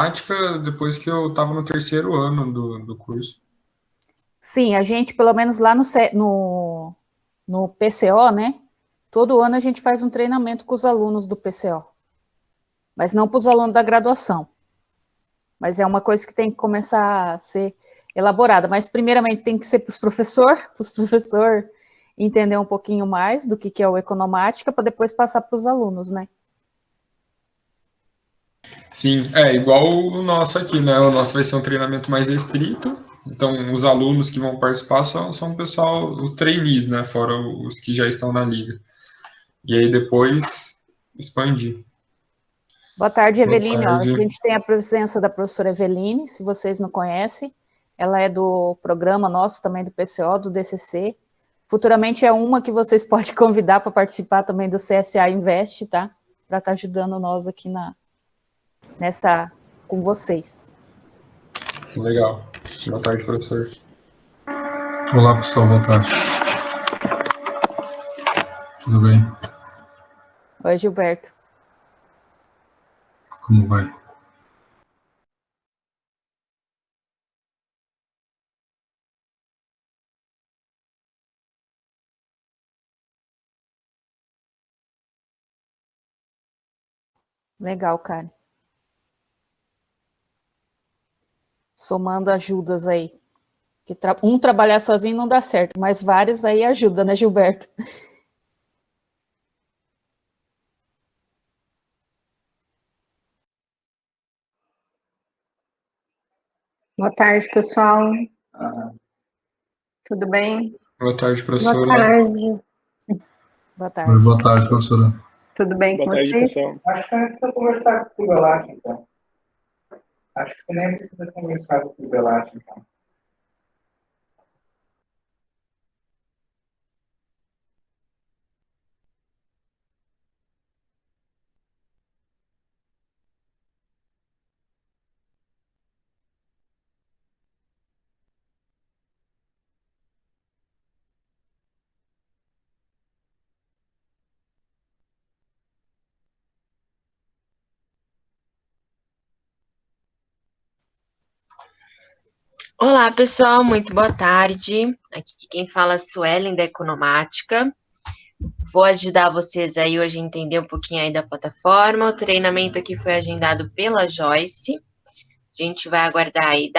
Prática depois que eu estava no terceiro ano do curso. Sim, a gente, pelo menos lá no PCO, né? Todo ano a gente faz um treinamento com os alunos do PCO, mas não para os alunos da graduação. Mas é uma coisa que tem que começar a ser elaborada. Mas, primeiramente, tem que ser para os professores entender um pouquinho mais do que é o economática, para depois passar para os alunos, né? Sim, é igual o nosso aqui, né? O nosso vai ser um treinamento mais restrito. Então, os alunos que vão participar são o pessoal, os trainees, né? Fora os que já estão na liga. E aí depois expandir. Boa tarde, Boa Eveline. Ó, a tarde. gente tem a presença da professora Eveline, se vocês não conhecem. Ela é do programa nosso também do PCO, do DCC. Futuramente é uma que vocês podem convidar para participar também do CSA Invest, tá? Para estar ajudando nós aqui nessa com vocês. Legal. Boa tarde, professor. Olá, pessoal, boa tarde. Tudo bem? Oi, Gilberto. Como vai? Legal, cara. Somando ajudas aí. Que um trabalhar sozinho não dá certo, mas vários aí ajuda, né, Gilberto? Boa tarde, pessoal. Tudo bem? Boa tarde, Boa professora. tarde. Boa Oi, tarde. boa tarde, professora. Tudo bem Boa com tarde, vocês? pessoal. Acho que você não precisa conversar com o Belate, então. Acho que você nem precisa conversar com o Belate, então. Olá, pessoal, muito boa tarde. Aqui quem fala é Suelen, da Economática. Vou ajudar vocês aí hoje a entender um pouquinho aí da plataforma. O treinamento aqui foi agendado pela Joyce. A gente vai aguardar aí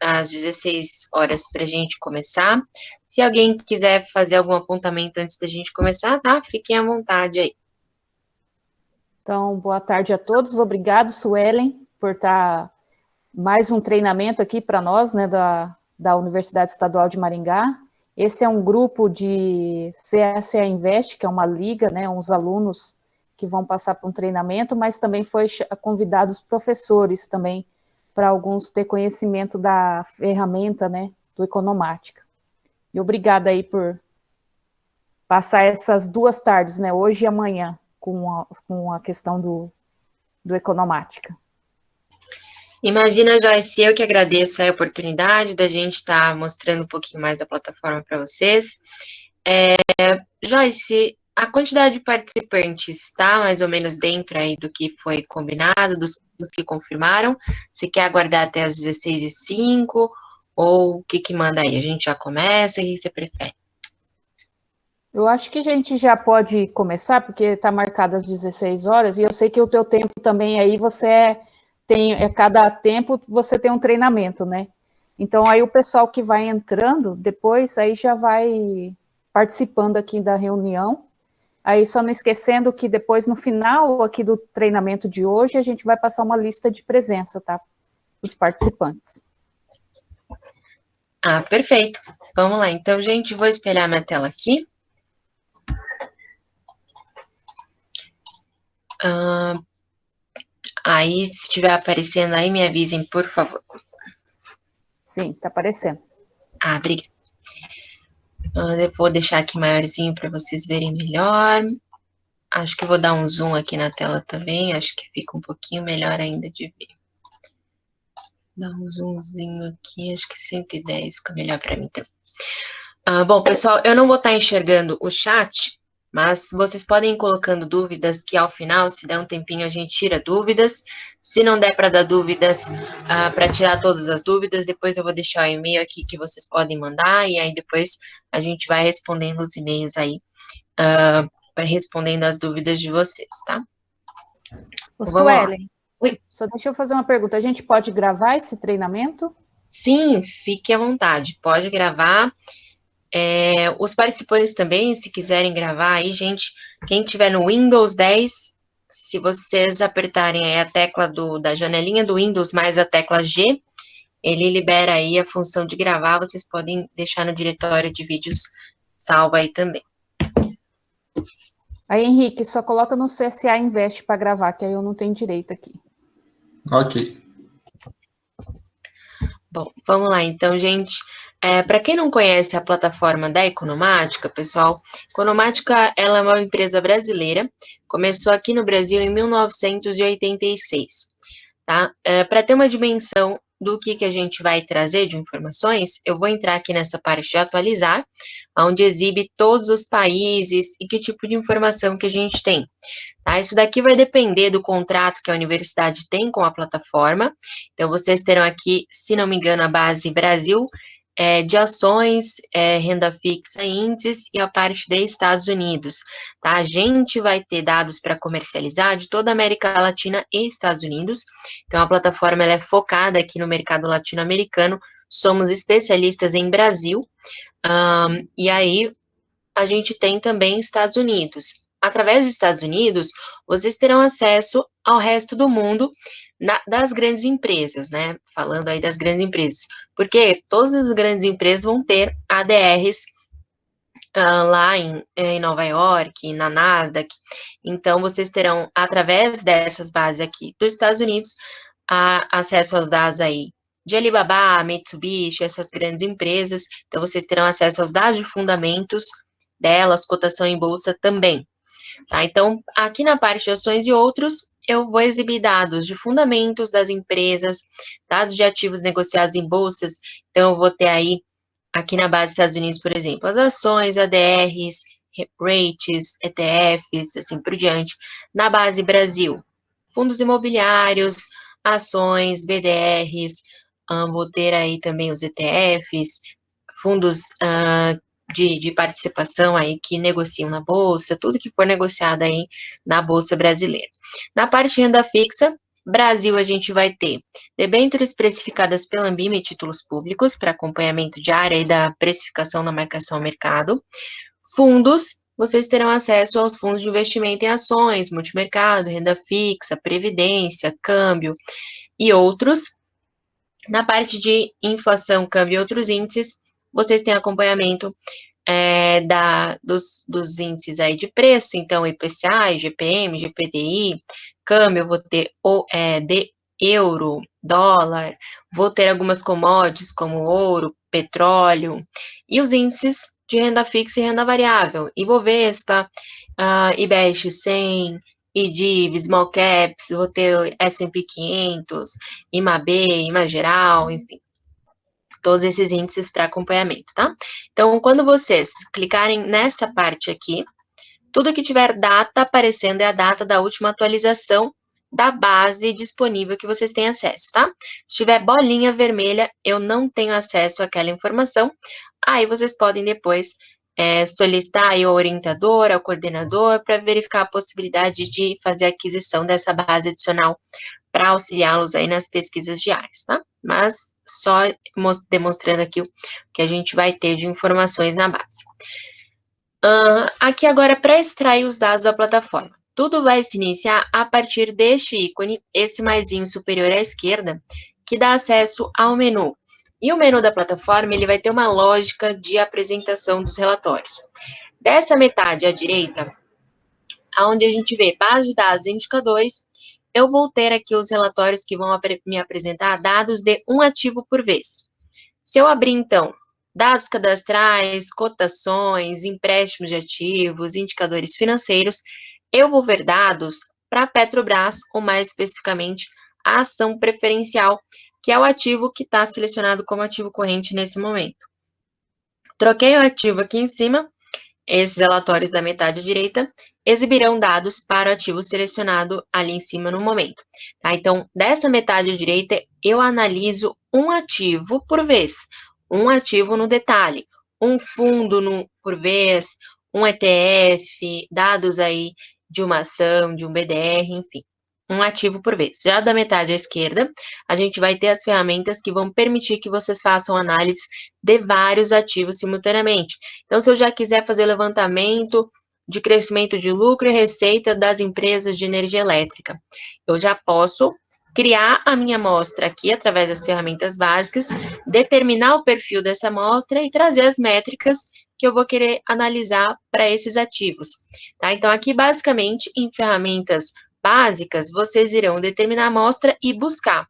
às 16 horas para a gente começar. Se alguém quiser fazer algum apontamento antes da gente começar, tá? Fiquem à vontade aí. Então, boa tarde a todos. Obrigado, Suelen, por estar mais um treinamento aqui para nós, né, da Universidade Estadual de Maringá. Esse é um grupo de CSA Invest, que é uma liga, né, uns alunos que vão passar por um treinamento, mas também foi convidado os professores também, para alguns ter conhecimento da ferramenta, né, do Economática. E obrigada aí por passar essas 2 tardes, né, hoje e amanhã, com a questão do Economática. Imagina, Joyce, eu que agradeço a oportunidade da gente estar mostrando um pouquinho mais da plataforma para vocês. Joyce, a quantidade de participantes está mais ou menos dentro aí do que foi combinado, dos que confirmaram? Você quer aguardar até as 16h05 ou o que manda aí? A gente já começa, o que você prefere? Eu acho que a gente já pode começar, porque está marcado às 16 horas, e eu sei que o teu tempo também aí cada tempo você tem um treinamento, né? Então aí o pessoal que vai entrando, depois aí já vai participando aqui da reunião. Aí só não esquecendo que depois no final aqui do treinamento de hoje, a gente vai passar uma lista de presença, tá? Dos participantes. Ah, perfeito. Vamos lá, então, gente, vou espelhar minha tela aqui. Aí, se estiver aparecendo aí, me avisem, por favor. Sim, está aparecendo. Ah, obrigada. Eu vou deixar aqui maiorzinho para vocês verem melhor. Acho que eu vou dar um zoom aqui na tela também, acho que fica um pouquinho melhor ainda de ver. Dar um zoomzinho aqui, acho que 110 fica melhor para mim também. Bom, pessoal, eu não vou estar enxergando o chat, Mas vocês podem ir colocando dúvidas, que ao final, se der um tempinho, a gente tira dúvidas. Se não der para dar dúvidas, para tirar todas as dúvidas, depois eu vou deixar o e-mail aqui que vocês podem mandar, e aí depois a gente vai respondendo os e-mails aí, respondendo as dúvidas de vocês, tá? Ô, Vamos lá. Suelen, Oi. só deixa eu fazer uma pergunta. A gente pode gravar esse treinamento? Sim, fique à vontade, pode gravar. Os participantes também, se quiserem gravar aí, gente, quem tiver no Windows 10, se vocês apertarem aí a tecla da janelinha do Windows mais a tecla G, ele libera aí a função de gravar, vocês podem deixar no diretório de vídeos salvo aí também. Aí, Henrique, só coloca no CSA Invest para gravar, que aí eu não tenho direito aqui. Ok. Bom, vamos lá então, gente. Para quem não conhece a plataforma da Economática, pessoal, Economática ela é uma empresa brasileira, começou aqui no Brasil em 1986, tá? Para ter uma dimensão do que a gente vai trazer de informações, eu vou entrar aqui nessa parte de atualizar, onde exibe todos os países e que tipo de informação que a gente tem. Tá? Isso daqui vai depender do contrato que a universidade tem com a plataforma. Então, vocês terão aqui, se não me engano, a base Brasil, de ações, renda fixa, índices e a parte de Estados Unidos. Tá? A gente vai ter dados para comercializar de toda a América Latina e Estados Unidos. Então, a plataforma ela é focada aqui no mercado latino-americano. Somos especialistas em Brasil. E aí, a gente tem também Estados Unidos. Através dos Estados Unidos, vocês terão acesso ao resto do mundo das grandes empresas, né? Falando aí das grandes empresas. Porque todas as grandes empresas vão ter ADRs lá em Nova York, na Nasdaq. Então, vocês terão, através dessas bases aqui dos Estados Unidos, acesso aos dados aí de Alibaba, Mitsubishi, essas grandes empresas. Então, vocês terão acesso aos dados de fundamentos delas, cotação em bolsa também. Tá? Então, aqui na parte de ações e outros, eu vou exibir dados de fundamentos das empresas, dados de ativos negociados em bolsas. Então, eu vou ter aí, aqui na base dos Estados Unidos, por exemplo, as ações, ADRs, rates, ETFs, assim por diante. Na base Brasil, fundos imobiliários, ações, BDRs, vou ter aí também os ETFs, fundos de participação aí que negociam na bolsa, tudo que for negociado aí na bolsa brasileira. Na parte de renda fixa, Brasil, a gente vai ter debêntures precificadas pela Ambima e títulos públicos para acompanhamento diário aí da precificação na marcação ao mercado. Fundos, vocês terão acesso aos fundos de investimento em ações, multimercado, renda fixa, previdência, câmbio e outros. Na parte de inflação, câmbio e outros índices, vocês têm acompanhamento dos índices aí de preço, então IPCA, IGPM, GPDI, câmbio, vou ter de euro, dólar, vou ter algumas commodities como ouro, petróleo, e os índices de renda fixa e renda variável, Ibovespa, IBEX 100, IDIV, Small Caps, vou ter S&P 500, IMAB, IMAGERAL, enfim, todos esses índices para acompanhamento, tá? Então, quando vocês clicarem nessa parte aqui, tudo que tiver data aparecendo é a data da última atualização da base disponível que vocês têm acesso, tá? Se tiver bolinha vermelha, eu não tenho acesso àquela informação, aí vocês podem depois solicitar aí ao orientador, ao coordenador, para verificar a possibilidade de fazer a aquisição dessa base adicional para auxiliá-los aí nas pesquisas diárias, tá? Mas só demonstrando aqui o que a gente vai ter de informações na base. Aqui agora, para extrair os dados da plataforma. Tudo vai se iniciar a partir deste ícone, esse maisinho superior à esquerda, que dá acesso ao menu. E o menu da plataforma, ele vai ter uma lógica de apresentação dos relatórios. Dessa metade à direita, onde a gente vê base de dados e indicadores, eu vou ter aqui os relatórios que vão me apresentar dados de um ativo por vez. Se eu abrir, então, dados cadastrais, cotações, empréstimos de ativos, indicadores financeiros, eu vou ver dados para a Petrobras, ou mais especificamente, a ação preferencial, que é o ativo que está selecionado como ativo corrente nesse momento. Troquei o ativo aqui em cima, esses relatórios da metade direita exibirão dados para o ativo selecionado ali em cima no momento. Tá? Então, dessa metade direita, eu analiso um ativo por vez, um ativo no detalhe, um fundo por vez, um ETF, dados aí de uma ação, de um BDR, enfim, um ativo por vez. Já da metade à esquerda, a gente vai ter as ferramentas que vão permitir que vocês façam análise de vários ativos simultaneamente. Então, se eu já quiser fazer o levantamento de crescimento de lucro e receita das empresas de energia elétrica, eu já posso criar a minha amostra aqui através das ferramentas básicas, determinar o perfil dessa amostra e trazer as métricas que eu vou querer analisar para esses ativos. Tá? Então, aqui, basicamente, em ferramentas básicas, vocês irão determinar a amostra e buscar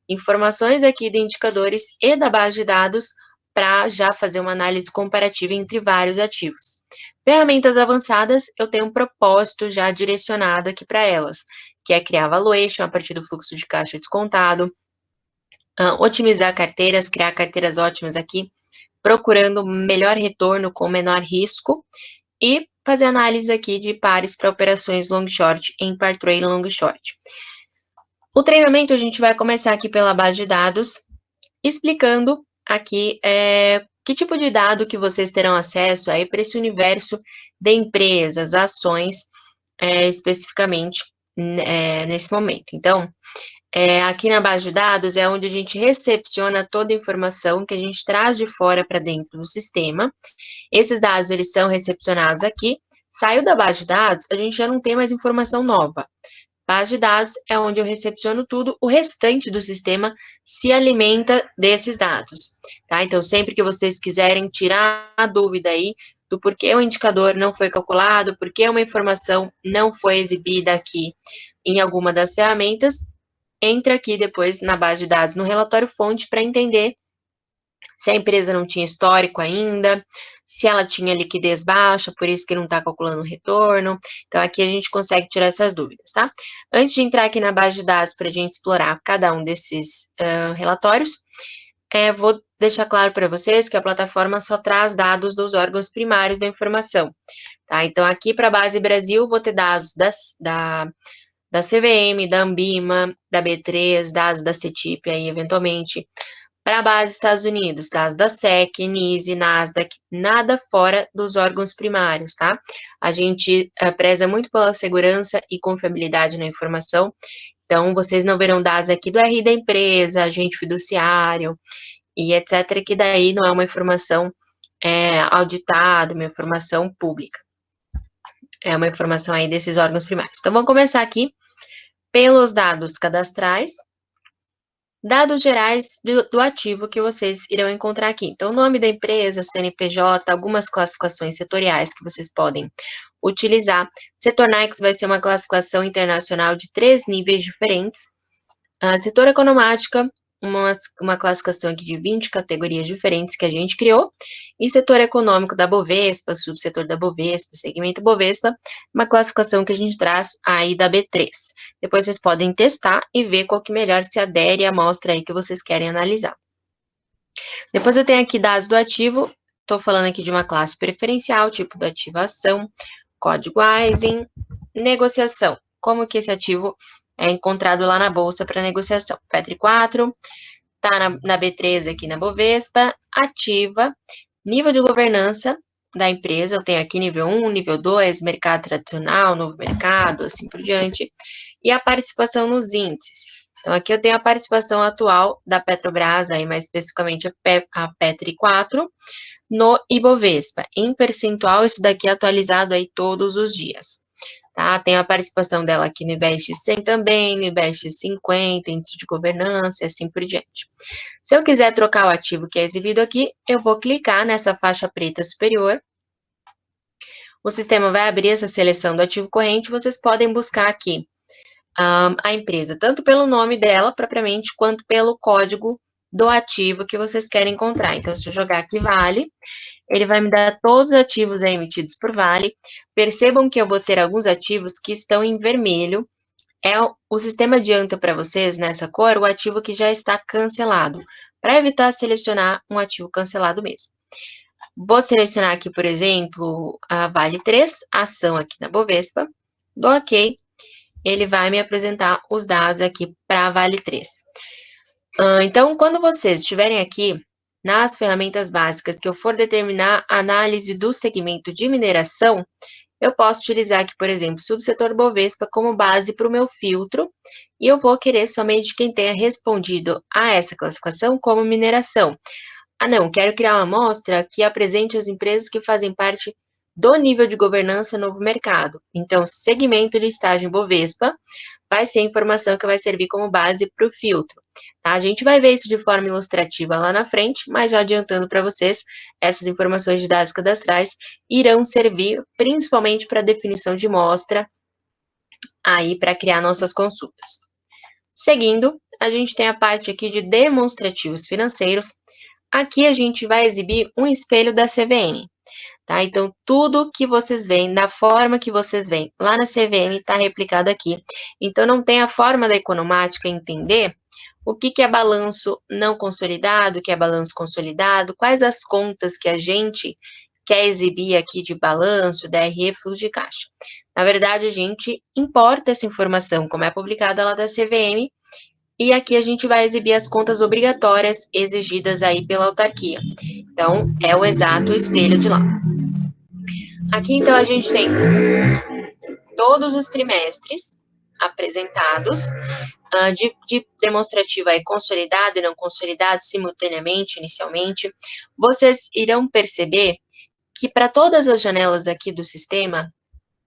informações aqui de indicadores e da base de dados para já fazer uma análise comparativa entre vários ativos. Ferramentas avançadas, eu tenho um propósito já direcionado aqui para elas, que é criar valuation a partir do fluxo de caixa descontado, otimizar carteiras, criar carteiras ótimas aqui, procurando melhor retorno com menor risco e fazer análise aqui de pares para operações long short em par trade long short. O treinamento a gente vai começar aqui pela base de dados, explicando aqui que tipo de dado que vocês terão acesso aí para esse universo de empresas, ações, especificamente nesse momento. Então, aqui na base de dados é onde a gente recepciona toda a informação que a gente traz de fora para dentro do sistema. Esses dados, eles são recepcionados aqui. Saiu da base de dados, a gente já não tem mais informação nova. Base de dados é onde eu recepciono tudo, o restante do sistema se alimenta desses dados, tá? Então, sempre que vocês quiserem tirar a dúvida aí do porquê o indicador não foi calculado, porquê uma informação não foi exibida aqui em alguma das ferramentas, entra aqui depois na base de dados, no relatório fonte, para entender se a empresa não tinha histórico ainda, se ela tinha liquidez baixa, por isso que não está calculando o retorno. Então, aqui a gente consegue tirar essas dúvidas, tá? Antes de entrar aqui na base de dados para a gente explorar cada um desses relatórios, vou deixar claro para vocês que a plataforma só traz dados dos órgãos primários da informação, tá? Então, aqui para a base Brasil, vou ter dados da CVM, da Ambima, da B3, dados da CETIP aí, eventualmente. Para a base Estados Unidos, dados da SEC, NISE, Nasdaq, nada fora dos órgãos primários, tá? A gente preza muito pela segurança e confiabilidade na informação, então vocês não verão dados aqui do RI da empresa, agente fiduciário e etc, que daí não é uma informação auditada, uma informação pública. É uma informação aí desses órgãos primários. Então, vamos começar aqui pelos dados cadastrais. Dados gerais do ativo que vocês irão encontrar aqui. Então, o nome da empresa, CNPJ, algumas classificações setoriais que vocês podem utilizar. Setor NAICS vai ser uma classificação internacional de 3 níveis diferentes. Setor economática, uma classificação aqui de 20 categorias diferentes que a gente criou. E setor econômico da Bovespa, subsetor da Bovespa, segmento Bovespa, uma classificação que a gente traz aí da B3. Depois vocês podem testar e ver qual que melhor se adere à amostra aí que vocês querem analisar. Depois eu tenho aqui dados do ativo, estou falando aqui de uma classe preferencial, tipo do ativo ação, código ISIN, negociação, como que esse ativo é encontrado lá na bolsa para negociação. Petri 4, está na B3 aqui na Bovespa, ativa, nível de governança da empresa, eu tenho aqui nível 1, nível 2, mercado tradicional, novo mercado, assim por diante, e a participação nos índices. Então, aqui eu tenho a participação atual da Petrobras, aí mais especificamente a Petri 4, no Ibovespa. Em percentual, isso daqui é atualizado aí todos os dias. Tá? Tem a participação dela aqui no IBEX 100 também, no IBEX 50, índice de governança e assim por diante. Se eu quiser trocar o ativo que é exibido aqui, eu vou clicar nessa faixa preta superior. O sistema vai abrir essa seleção do ativo corrente, vocês podem buscar aqui a empresa, tanto pelo nome dela, propriamente, quanto pelo código do ativo que vocês querem encontrar. Então, se eu jogar aqui Vale, ele vai me dar todos os ativos aí emitidos por Vale. Percebam que eu vou ter alguns ativos que estão em vermelho. O sistema adianta para vocês, nessa cor, o ativo que já está cancelado, para evitar selecionar um ativo cancelado mesmo. Vou selecionar aqui, por exemplo, a Vale 3, ação aqui na Bovespa, dou OK, ele vai me apresentar os dados aqui para a Vale 3. Então, quando vocês estiverem aqui nas ferramentas básicas que eu for determinar a análise do segmento de mineração, eu posso utilizar aqui, por exemplo, subsetor Bovespa como base para o meu filtro, e eu vou querer somente quem tenha respondido a essa classificação como mineração. Ah, não, quero criar uma amostra que apresente as empresas que fazem parte do nível de governança novo mercado. Então, segmento listagem Bovespa vai ser a informação que vai servir como base para o filtro. Tá? A gente vai ver isso de forma ilustrativa lá na frente, mas já adiantando para vocês, essas informações de dados cadastrais irão servir principalmente para definição de mostra, aí para criar nossas consultas. Seguindo, a gente tem a parte aqui de demonstrativos financeiros. Aqui a gente vai exibir um espelho da CVM, tá? Então, tudo que vocês veem, da forma que vocês veem lá na CVM, está replicado aqui. Então, não tem a forma da economática entender o que é balanço não consolidado, o que é balanço consolidado, quais as contas que a gente quer exibir aqui de balanço, DRE, fluxo de caixa. Na verdade, a gente importa essa informação, como é publicada lá da CVM, e aqui a gente vai exibir as contas obrigatórias exigidas aí pela autarquia. Então, é o exato espelho de lá. Aqui, então, a gente tem todos os trimestres apresentados, de demonstrativo aí consolidado e não consolidado simultaneamente, inicialmente. Vocês irão perceber que para todas as janelas aqui do sistema,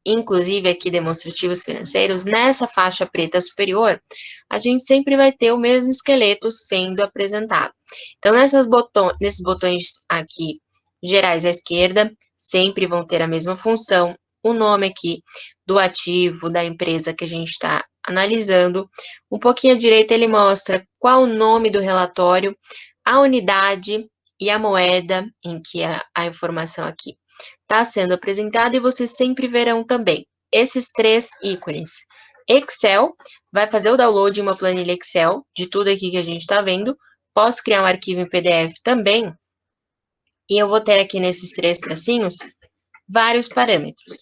inclusive aqui demonstrativos financeiros, nessa faixa preta superior, a gente sempre vai ter o mesmo esqueleto sendo apresentado. Então, nesses botões aqui, gerais à esquerda, sempre vão ter a mesma função, o nome aqui do ativo da empresa que a gente está analisando. Um pouquinho à direita ele mostra qual o nome do relatório, a unidade e a moeda em que a informação aqui está sendo apresentada, e vocês sempre verão também esses 3 ícones. Excel, vai fazer o download de uma planilha Excel, de tudo aqui que a gente está vendo. Posso criar um arquivo em PDF também, e eu vou ter aqui nesses 3 tracinhos, vários parâmetros.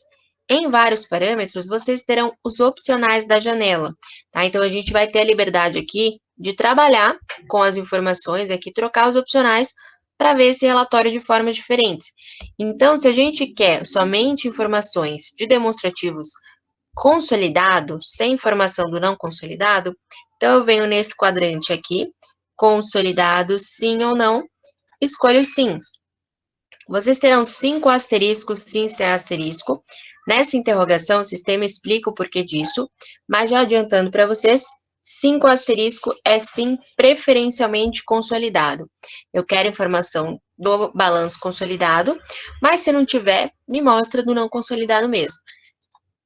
Em vários parâmetros, vocês terão os opcionais da janela, tá? Então, a gente vai ter a liberdade aqui de trabalhar com as informações, aqui trocar os opcionais, para ver esse relatório de formas diferentes. Então, se a gente quer somente informações de demonstrativos consolidado, sem informação do não consolidado, então eu venho nesse quadrante aqui, consolidado, sim ou não, escolho sim. Vocês terão 5 asteriscos, sim, sem asterisco. Nessa interrogação, o sistema explica o porquê disso, mas já adiantando para vocês, 5 asterisco é sim, preferencialmente consolidado. Eu quero informação do balanço consolidado, mas se não tiver, me mostra do não consolidado mesmo.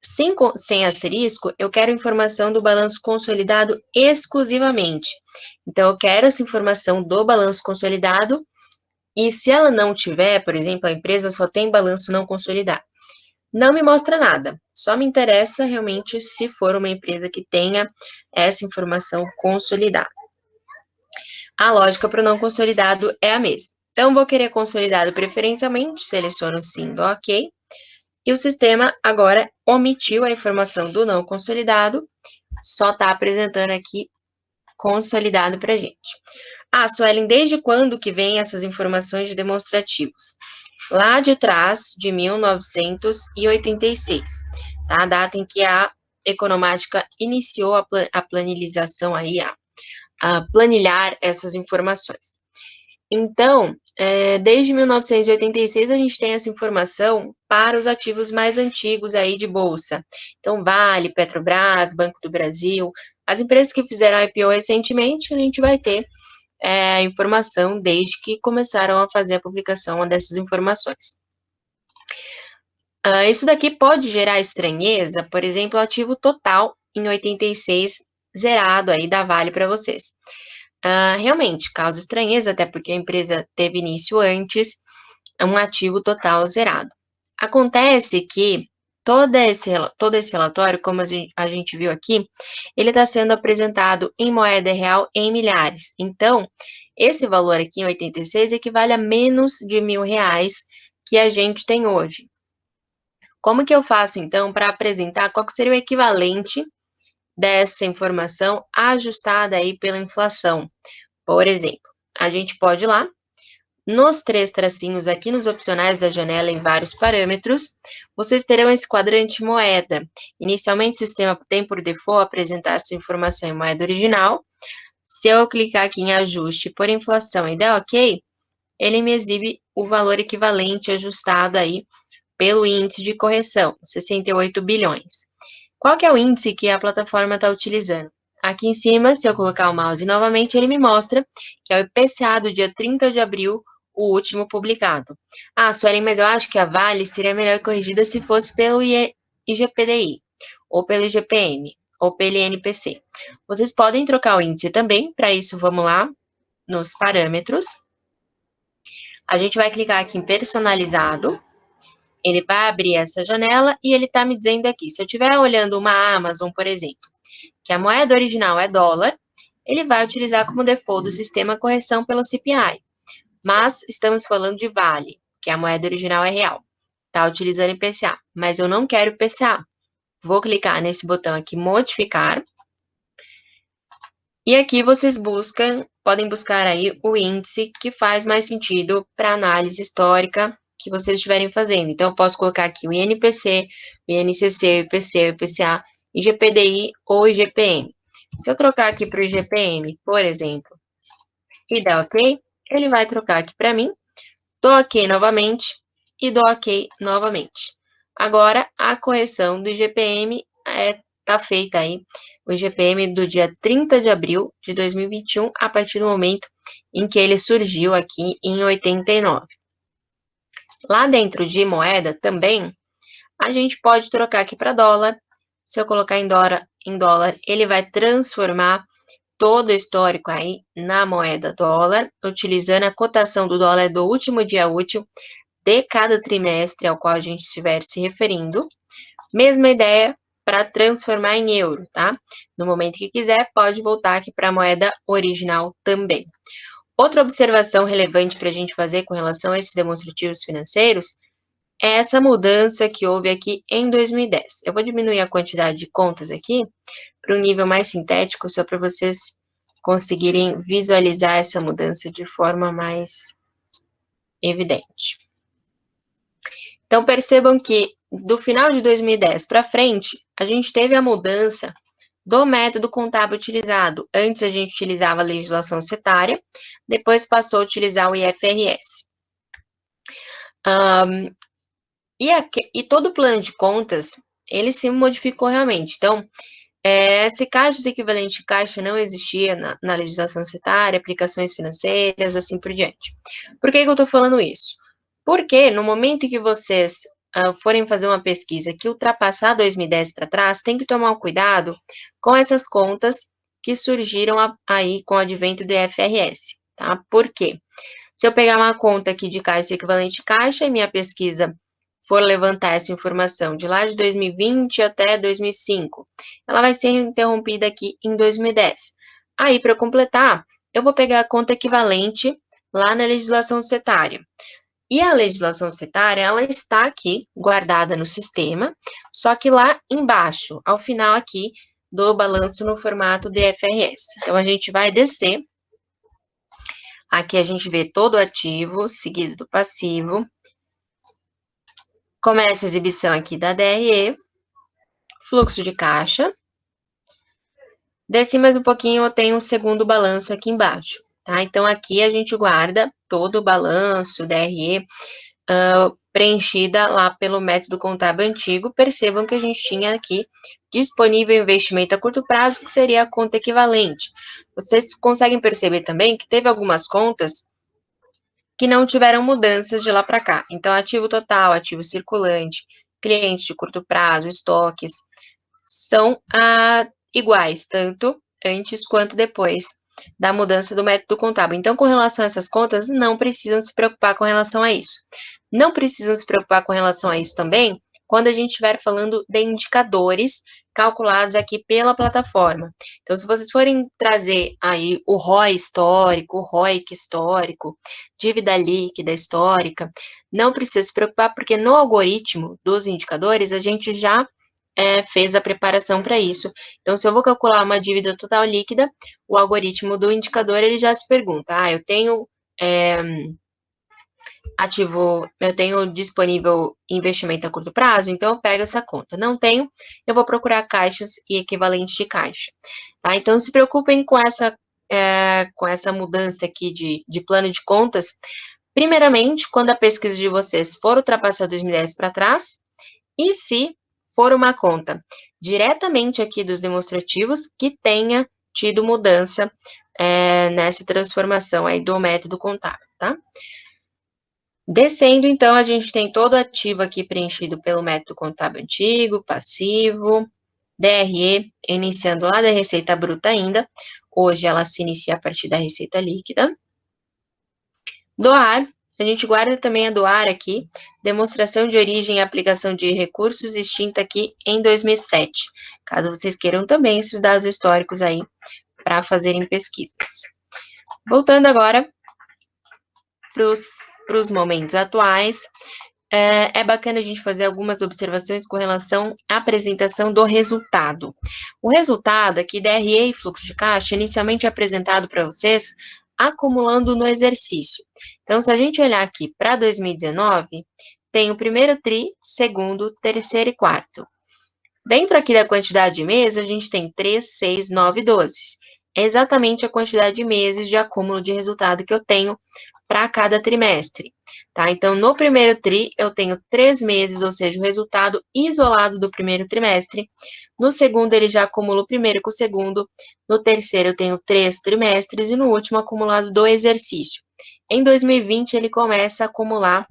5 sem asterisco, eu quero informação do balanço consolidado exclusivamente. Então, eu quero essa informação do balanço consolidado, e se ela não tiver, por exemplo, a empresa só tem balanço não consolidado, não me mostra nada, só me interessa realmente se for uma empresa que tenha essa informação consolidada. A lógica para o não consolidado é a mesma. Então, vou querer consolidado preferencialmente, seleciono sim, do OK, e o sistema agora omitiu a informação do não consolidado, só está apresentando aqui consolidado para a gente. Ah, Suelen, desde quando que vem essas informações de demonstrativos? Lá de trás, de 1986, tá? A data em que a economática iniciou a planilização aí, a planilhar essas informações. Então, desde 1986 a gente tem essa informação para os ativos mais antigos aí de bolsa. Então, Vale, Petrobras, Banco do Brasil, as empresas que fizeram IPO recentemente, a gente vai ter informação desde que começaram a fazer a publicação dessas informações. Isso daqui pode gerar estranheza, por exemplo, o ativo total em 86 zerado aí da Vale para vocês. Realmente, causa estranheza, até porque a empresa teve início antes, um ativo total zerado. Acontece que todo esse relatório, como a gente viu aqui, ele está sendo apresentado em moeda real em milhares. Então, esse valor aqui em 86 equivale a menos de R$1.000 que a gente tem hoje. Como que eu faço, então, para apresentar qual que seria o equivalente dessa informação ajustada aí pela inflação? Por exemplo, a gente pode ir lá, nos 3 tracinhos aqui nos opcionais da janela em vários parâmetros, vocês terão esse quadrante moeda. Inicialmente, o sistema tem por default apresentar essa informação em moeda original. Se eu clicar aqui em ajuste por inflação e der OK, ele me exibe o valor equivalente ajustado aí pelo índice de correção, 68 bilhões. Qual que é o índice que a plataforma está utilizando? Aqui em cima, se eu colocar o mouse novamente, ele me mostra que é o IPCA do dia 30 de abril, o último publicado. Ah, Suelen, mas eu acho que a Vale seria melhor corrigida se fosse pelo IGPDI, ou pelo IGPM, ou pelo INPC. Vocês podem trocar o índice também, para isso vamos lá nos parâmetros. A gente vai clicar aqui em personalizado. Ele vai abrir essa janela e ele está me dizendo aqui, se eu estiver olhando uma Amazon, por exemplo, que a moeda original é dólar, ele vai utilizar como default do sistema correção pelo CPI. Mas estamos falando de Vale, que a moeda original é real. Está utilizando IPCA, mas eu não quero IPCA. Vou clicar nesse botão aqui, modificar. E aqui vocês podem buscar aí o índice que faz mais sentido para análise histórica que vocês estiverem fazendo. Então, eu posso colocar aqui o INPC, o INCC, o IPC, o IPCA, IGPDI ou IGPM. Se eu trocar aqui para o IGPM, por exemplo, e der OK, ele vai trocar aqui para mim, dou OK novamente e dou OK novamente. Agora, a correção do IGPM está feita aí, o IGPM do dia 30 de abril de 2021, a partir do momento em que ele surgiu aqui em 89. Lá dentro de moeda também, a gente pode trocar aqui para dólar. Se eu colocar em dólar, ele vai transformar todo o histórico aí na moeda dólar, utilizando a cotação do dólar do último dia útil de cada trimestre ao qual a gente estiver se referindo. Mesma ideia para transformar em euro, tá? No momento que quiser, pode voltar aqui para a moeda original também. Outra observação relevante para a gente fazer com relação a esses demonstrativos financeiros é essa mudança que houve aqui em 2010. Eu vou diminuir a quantidade de contas aqui para um nível mais sintético, só para vocês conseguirem visualizar essa mudança de forma mais evidente. Então, percebam que do final de 2010 para frente, a gente teve a mudança do método contábil utilizado. Antes a gente utilizava a legislação setária, depois passou a utilizar o IFRS. E todo o plano de contas, ele se modificou realmente. Então, se caixas equivalente de caixa não existia na legislação setária, aplicações financeiras, assim por diante. Por que eu estou falando isso? Porque no momento em que vocês forem fazer uma pesquisa que ultrapassar 2010 para trás, tem que tomar um cuidado com essas contas que surgiram aí com o advento do IFRS, tá? Por quê? Se eu pegar uma conta aqui de caixa equivalente de caixa e minha pesquisa for levantar essa informação de lá de 2020 até 2005, ela vai ser interrompida aqui em 2010. Aí, para completar, eu vou pegar a conta equivalente lá na legislação setária. E a legislação setária, ela está aqui, guardada no sistema, só que lá embaixo, ao final aqui do balanço no formato de IFRS. Então, a gente vai descer. Aqui a gente vê todo o ativo, seguido do passivo. Começa a exibição aqui da DRE, fluxo de caixa. Desci mais um pouquinho, eu tenho um segundo balanço aqui embaixo, tá? Então, aqui a gente guarda todo o balanço, DRE, preenchida lá pelo método contábil antigo. Percebam que a gente tinha aqui disponível investimento a curto prazo, que seria a conta equivalente. Vocês conseguem perceber também que teve algumas contas que não tiveram mudanças de lá para cá. Então, ativo total, ativo circulante, clientes de curto prazo, estoques, são iguais, tanto antes quanto depois da mudança do método contábil. Então, com relação a essas contas, não precisam se preocupar com relação a isso. Não precisam se preocupar com relação a isso também quando a gente estiver falando de indicadores calculados aqui pela plataforma. Então, se vocês forem trazer aí o ROI histórico, o ROIC histórico, dívida líquida histórica, não precisa se preocupar, porque no algoritmo dos indicadores, a gente já fez a preparação para isso. Então, se eu vou calcular uma dívida total líquida, o algoritmo do indicador, ele já se pergunta, eu tenho eu tenho disponível investimento a curto prazo, então eu pego essa conta. Não tenho, eu vou procurar caixas e equivalentes de caixa. Tá? Então, se preocupem com essa mudança aqui de plano de contas, primeiramente, quando a pesquisa de vocês for ultrapassar 2010 para trás, e se for uma conta diretamente aqui dos demonstrativos que tenha tido mudança nessa transformação aí do método contábil, tá? Descendo, então, a gente tem todo o ativo aqui preenchido pelo método contábil antigo, passivo, DRE, iniciando lá da receita bruta ainda. Hoje ela se inicia a partir da receita líquida. Doar, a gente guarda também a doar aqui, demonstração de origem e aplicação de recursos extinta aqui em 2007. Caso vocês queiram também esses dados históricos aí para fazerem pesquisas. Voltando agora para os momentos atuais, é bacana a gente fazer algumas observações com relação à apresentação do resultado. O resultado aqui, DRE e fluxo de caixa, inicialmente é apresentado para vocês acumulando no exercício. Então, se a gente olhar aqui para 2019, tem o primeiro tri, segundo, terceiro e quarto. Dentro aqui da quantidade de meses, a gente tem 3, 6, 9 e 12. É exatamente a quantidade de meses de acúmulo de resultado que eu tenho para cada trimestre, tá? Então, no primeiro tri, eu tenho 3 meses, ou seja, o resultado isolado do primeiro trimestre. No segundo, ele já acumula o primeiro com o segundo. No terceiro, eu tenho 3 trimestres. E no último, acumulado do exercício. Em 2020, ele começa a acumular,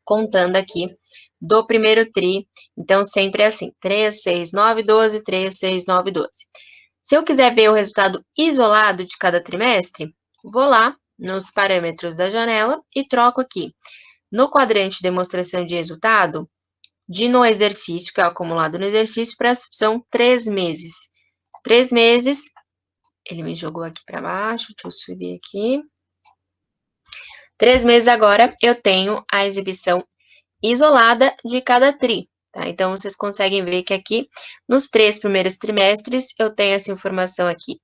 contando aqui, do primeiro tri. Então, sempre é assim, 3, 6, 9, 12, 3, 6, 9, 12. Se eu quiser ver o resultado isolado de cada trimestre, vou lá nos parâmetros da janela e troco aqui no quadrante de demonstração de resultado, no exercício, que é o acumulado no exercício, para a opção 3 meses. 3 meses, ele me jogou aqui para baixo, deixa eu subir aqui. 3 meses agora, eu tenho a exibição isolada de cada tri. Tá? Então, vocês conseguem ver que aqui, nos 3 primeiros trimestres, eu tenho essa informação aqui.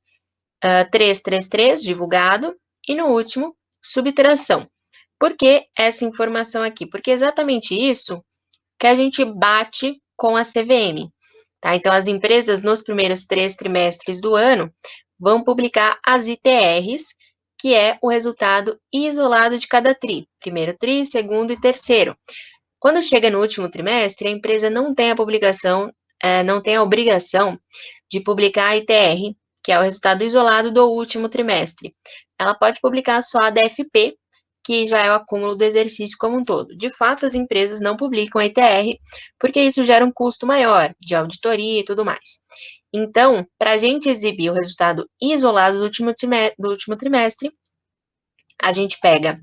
333, divulgado, e no último, subtração. Por que essa informação aqui? Porque é exatamente isso que a gente bate com a CVM. Tá? Então, as empresas, nos primeiros 3 trimestres do ano, vão publicar as ITRs, que é o resultado isolado de cada tri. Primeiro tri, segundo e terceiro. Quando chega no último trimestre, a empresa não tem a publicação, não tem a obrigação de publicar a ITR, que é o resultado isolado do último trimestre. Ela pode publicar só a DFP, que já é o acúmulo do exercício como um todo. De fato, as empresas não publicam a ITR, porque isso gera um custo maior de auditoria e tudo mais. Então, para a gente exibir o resultado isolado do último trimestre, a gente pega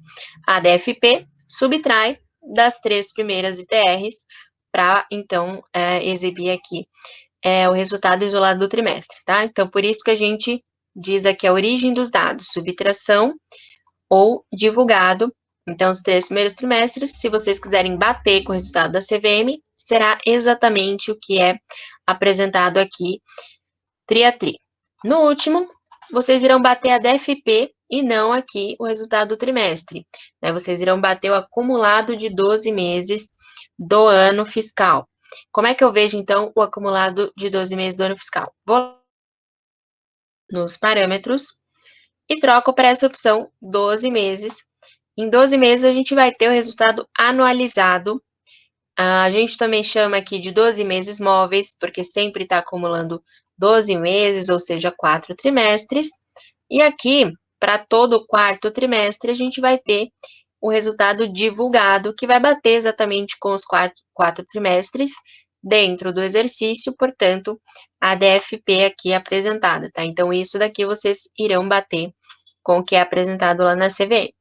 a DFP, subtrai das 3 primeiras ITRs, para, então, exibir aqui o resultado isolado do trimestre, tá? Então, por isso que a gente diz aqui a origem dos dados, subtração ou divulgado. Então, os 3 primeiros trimestres, se vocês quiserem bater com o resultado da CVM, será exatamente o que é apresentado aqui, tri a tri. No último, vocês irão bater a DFP e não aqui o resultado do trimestre, né? Vocês irão bater o acumulado de 12 meses do ano fiscal. Como é que eu vejo, então, o acumulado de 12 meses do ano fiscal? Vou nos parâmetros e troco para essa opção 12 meses. Em 12 meses, a gente vai ter o resultado anualizado. A gente também chama aqui de 12 meses móveis, porque sempre está acumulando 12 meses, ou seja, 4 trimestres. E aqui, para todo o quarto trimestre, a gente vai ter o resultado divulgado, que vai bater exatamente com os 4 trimestres dentro do exercício, portanto, a DFP aqui apresentada, tá? Então, isso daqui vocês irão bater com o que é apresentado lá na CVM.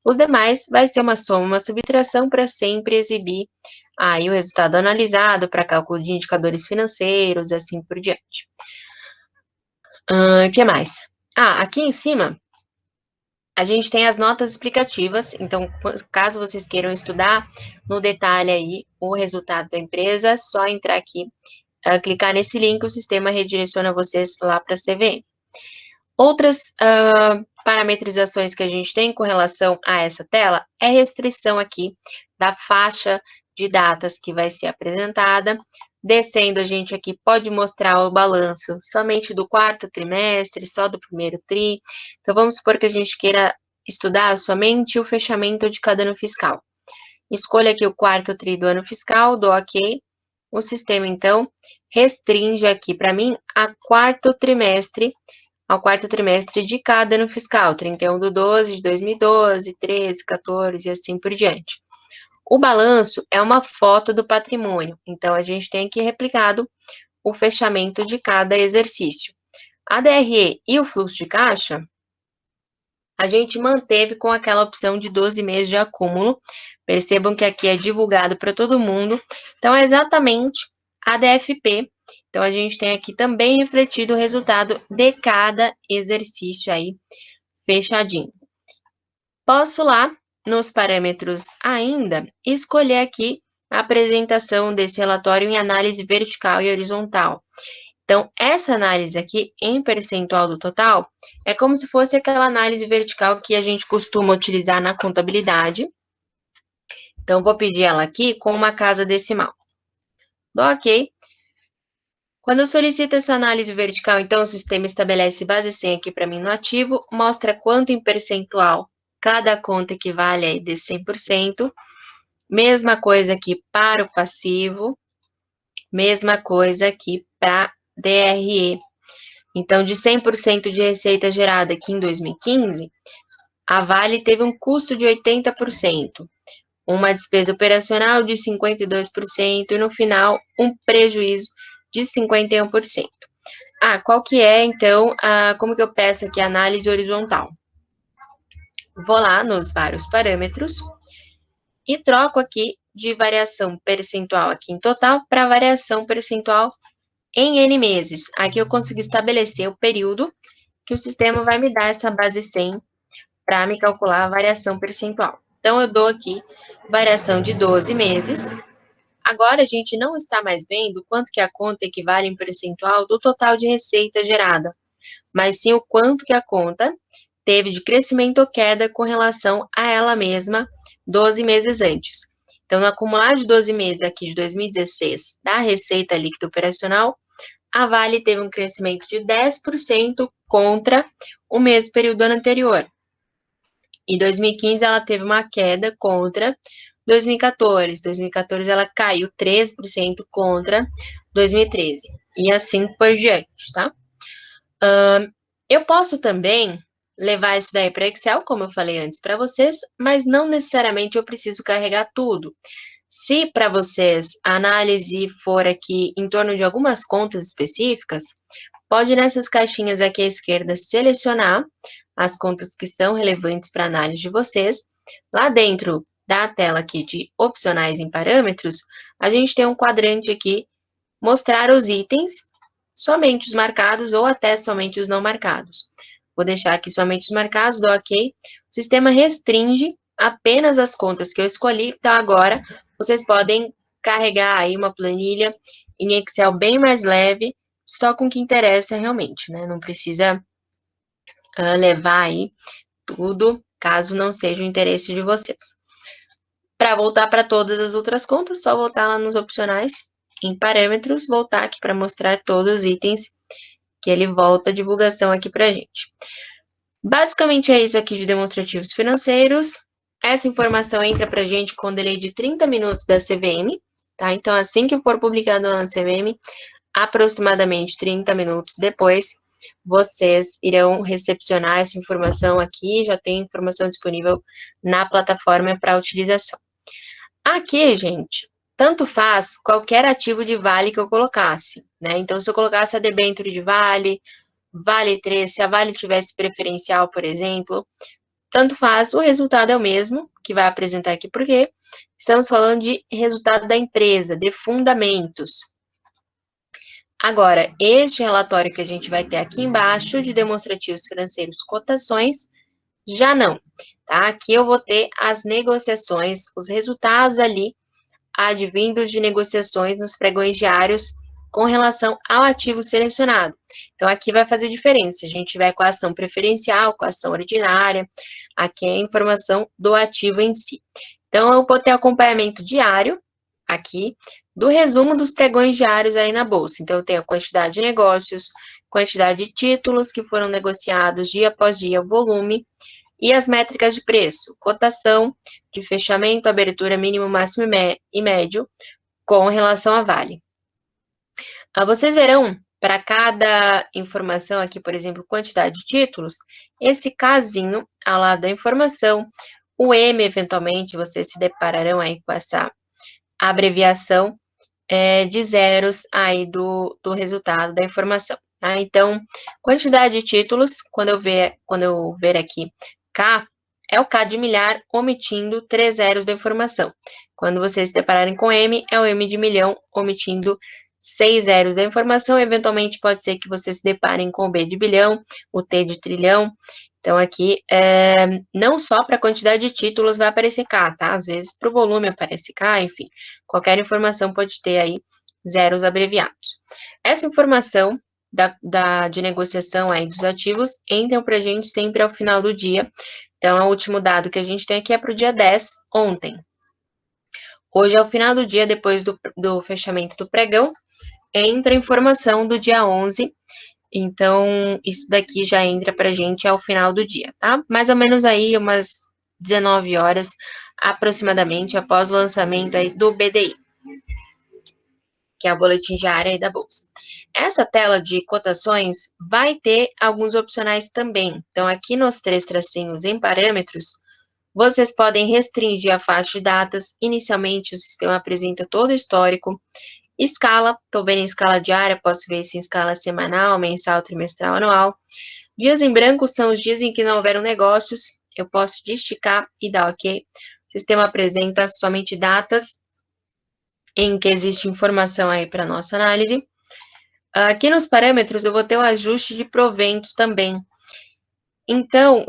Os demais vai ser uma soma, uma subtração para sempre exibir aí o resultado analisado para cálculo de indicadores financeiros, assim por diante. Que mais? Aqui em cima, a gente tem as notas explicativas, então, caso vocês queiram estudar no detalhe aí o resultado da empresa, é só entrar aqui, clicar nesse link, o sistema redireciona vocês lá para a CVM. Outras parametrizações que a gente tem com relação a essa tela é restrição aqui da faixa de datas que vai ser apresentada. Descendo, a gente aqui pode mostrar o balanço somente do quarto trimestre, só do primeiro tri. Então, vamos supor que a gente queira estudar somente o fechamento de cada ano fiscal. Escolha aqui o quarto tri do ano fiscal, dou OK. O sistema, então, restringe aqui para mim ao quarto trimestre de cada ano fiscal, 31/12 de 2012, 13, 14 e assim por diante. O balanço é uma foto do patrimônio, então a gente tem aqui replicado o fechamento de cada exercício. A DRE e o fluxo de caixa, a gente manteve com aquela opção de 12 meses de acúmulo. Percebam que aqui é divulgado para todo mundo. Então, é exatamente a DFP. Então, a gente tem aqui também refletido o resultado de cada exercício aí fechadinho. Posso lá, nos parâmetros ainda, escolher aqui a apresentação desse relatório em análise vertical e horizontal. Então, essa análise aqui, em percentual do total, é como se fosse aquela análise vertical que a gente costuma utilizar na contabilidade. Então, vou pedir ela aqui com uma casa decimal. Dou OK. Quando eu solicito essa análise vertical, então, o sistema estabelece base 100 aqui para mim no ativo, mostra quanto em percentual cada conta equivale aí de 100%. Mesma coisa aqui para o passivo, mesma coisa aqui para DRE. Então, de 100% de receita gerada aqui em 2015, a Vale teve um custo de 80%, uma despesa operacional de 52% e, no final, um prejuízo de 51%. Qual que é, então, como que eu peço aqui a análise horizontal? Vou lá nos vários parâmetros e troco aqui de variação percentual aqui em total para variação percentual em N meses. Aqui eu consigo estabelecer o período que o sistema vai me dar essa base 100 para me calcular a variação percentual. Então, eu dou aqui variação de 12 meses. Agora, a gente não está mais vendo quanto que a conta equivale em percentual do total de receita gerada, mas sim o quanto que a conta teve de crescimento ou queda com relação a ela mesma 12 meses antes. Então, no acumulado de 12 meses aqui de 2016 da receita líquida operacional, a Vale teve um crescimento de 10% contra o mesmo período do ano anterior. Em 2015, ela teve uma queda contra 2014. 2014, ela caiu 13% contra 2013. E assim por diante, tá? Eu posso também levar isso daí para Excel, como eu falei antes para vocês, mas não necessariamente eu preciso carregar tudo. Se para vocês a análise for aqui em torno de algumas contas específicas, pode nessas caixinhas aqui à esquerda selecionar as contas que são relevantes para a análise de vocês. Lá dentro da tela aqui de opcionais em parâmetros, a gente tem um quadrante aqui, mostrar os itens, somente os marcados ou até somente os não marcados. Vou deixar aqui somente os marcados, dou OK. O sistema restringe apenas as contas que eu escolhi. Então, agora, vocês podem carregar aí uma planilha em Excel bem mais leve, só com o que interessa realmente, né? Não precisa levar aí tudo, caso não seja o interesse de vocês. Para voltar para todas as outras contas, só voltar lá nos opcionais, em parâmetros, voltar aqui para mostrar todos os itens que ele volta a divulgação aqui para a gente. Basicamente é isso aqui de demonstrativos financeiros. Essa informação entra para a gente com delay de 30 minutos da CVM, tá? Então, assim que for publicado lá na CVM, aproximadamente 30 minutos depois, vocês irão recepcionar essa informação aqui, já tem informação disponível na plataforma para utilização. Aqui, gente, tanto faz qualquer ativo de Vale que eu colocasse, né? Então, se eu colocasse a debênture de Vale, Vale 3, se a Vale tivesse preferencial, por exemplo, tanto faz, o resultado é o mesmo, que vai apresentar aqui, porque estamos falando de resultado da empresa, de fundamentos. Agora, este relatório que a gente vai ter aqui embaixo, de demonstrativos financeiros, cotações, já não, tá? Aqui eu vou ter as negociações, os resultados ali advindos de negociações nos pregões diários com relação ao ativo selecionado. Então, aqui vai fazer diferença. Se a gente tiver com a ação preferencial, com a ação ordinária, aqui é a informação do ativo em si. Então, eu vou ter acompanhamento diário, aqui, do resumo dos pregões diários aí na Bolsa. Então, eu tenho a quantidade de negócios, quantidade de títulos que foram negociados dia após dia, volume, e as métricas de preço, cotação, de fechamento, abertura, mínimo, máximo e médio, com relação a Vale. Vocês verão, para cada informação aqui, por exemplo, quantidade de títulos, esse casinho ao lado da informação, o M, eventualmente, vocês se depararão aí com essa abreviação de zeros aí do resultado da informação. Tá? Então, quantidade de títulos, quando eu ver aqui K, é o K de milhar, omitindo 3 zeros da informação. Quando vocês se depararem com M, é o M de milhão, omitindo 6 zeros da informação. Eventualmente, pode ser que vocês se deparem com o B de bilhão, o T de trilhão. Então, aqui, não só para a quantidade de títulos vai aparecer K, tá? Às vezes, para o volume aparece K, enfim. Qualquer informação pode ter aí zeros abreviados. Essa informação de negociação aí dos ativos entram para a gente sempre ao final do dia. Então, o último dado que a gente tem aqui é para o dia 10, ontem. Hoje, ao final do dia, depois do fechamento do pregão, entra a informação do dia 11. Então, isso daqui já entra para a gente ao final do dia, tá? Mais ou menos aí umas 19 horas, aproximadamente, após o lançamento aí do BDI, que é o boletim diário aí da Bolsa. Essa tela de cotações vai ter alguns opcionais também. Então, aqui nos 3 tracinhos em parâmetros, vocês podem restringir a faixa de datas. Inicialmente, o sistema apresenta todo o histórico. Escala, estou vendo em escala diária, posso ver se em escala semanal, mensal, trimestral, anual. Dias em branco são os dias em que não houveram negócios. Eu posso esticar e dar OK. O sistema apresenta somente datas em que existe informação aí para nossa análise. Aqui nos parâmetros eu vou ter o ajuste de proventos também. Então,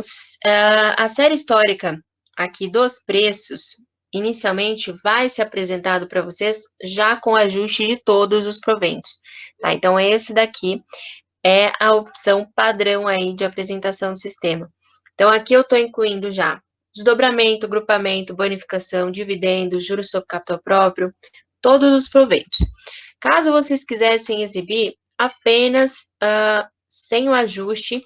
a série histórica aqui dos preços, inicialmente vai ser apresentado para vocês já com ajuste de todos os proventos. Tá? Então, esse daqui é a opção padrão aí de apresentação do sistema. Então, aqui eu estou incluindo já desdobramento, grupamento, bonificação, dividendos, juros sobre capital próprio, todos os proventos. Caso vocês quisessem exibir apenas sem o ajuste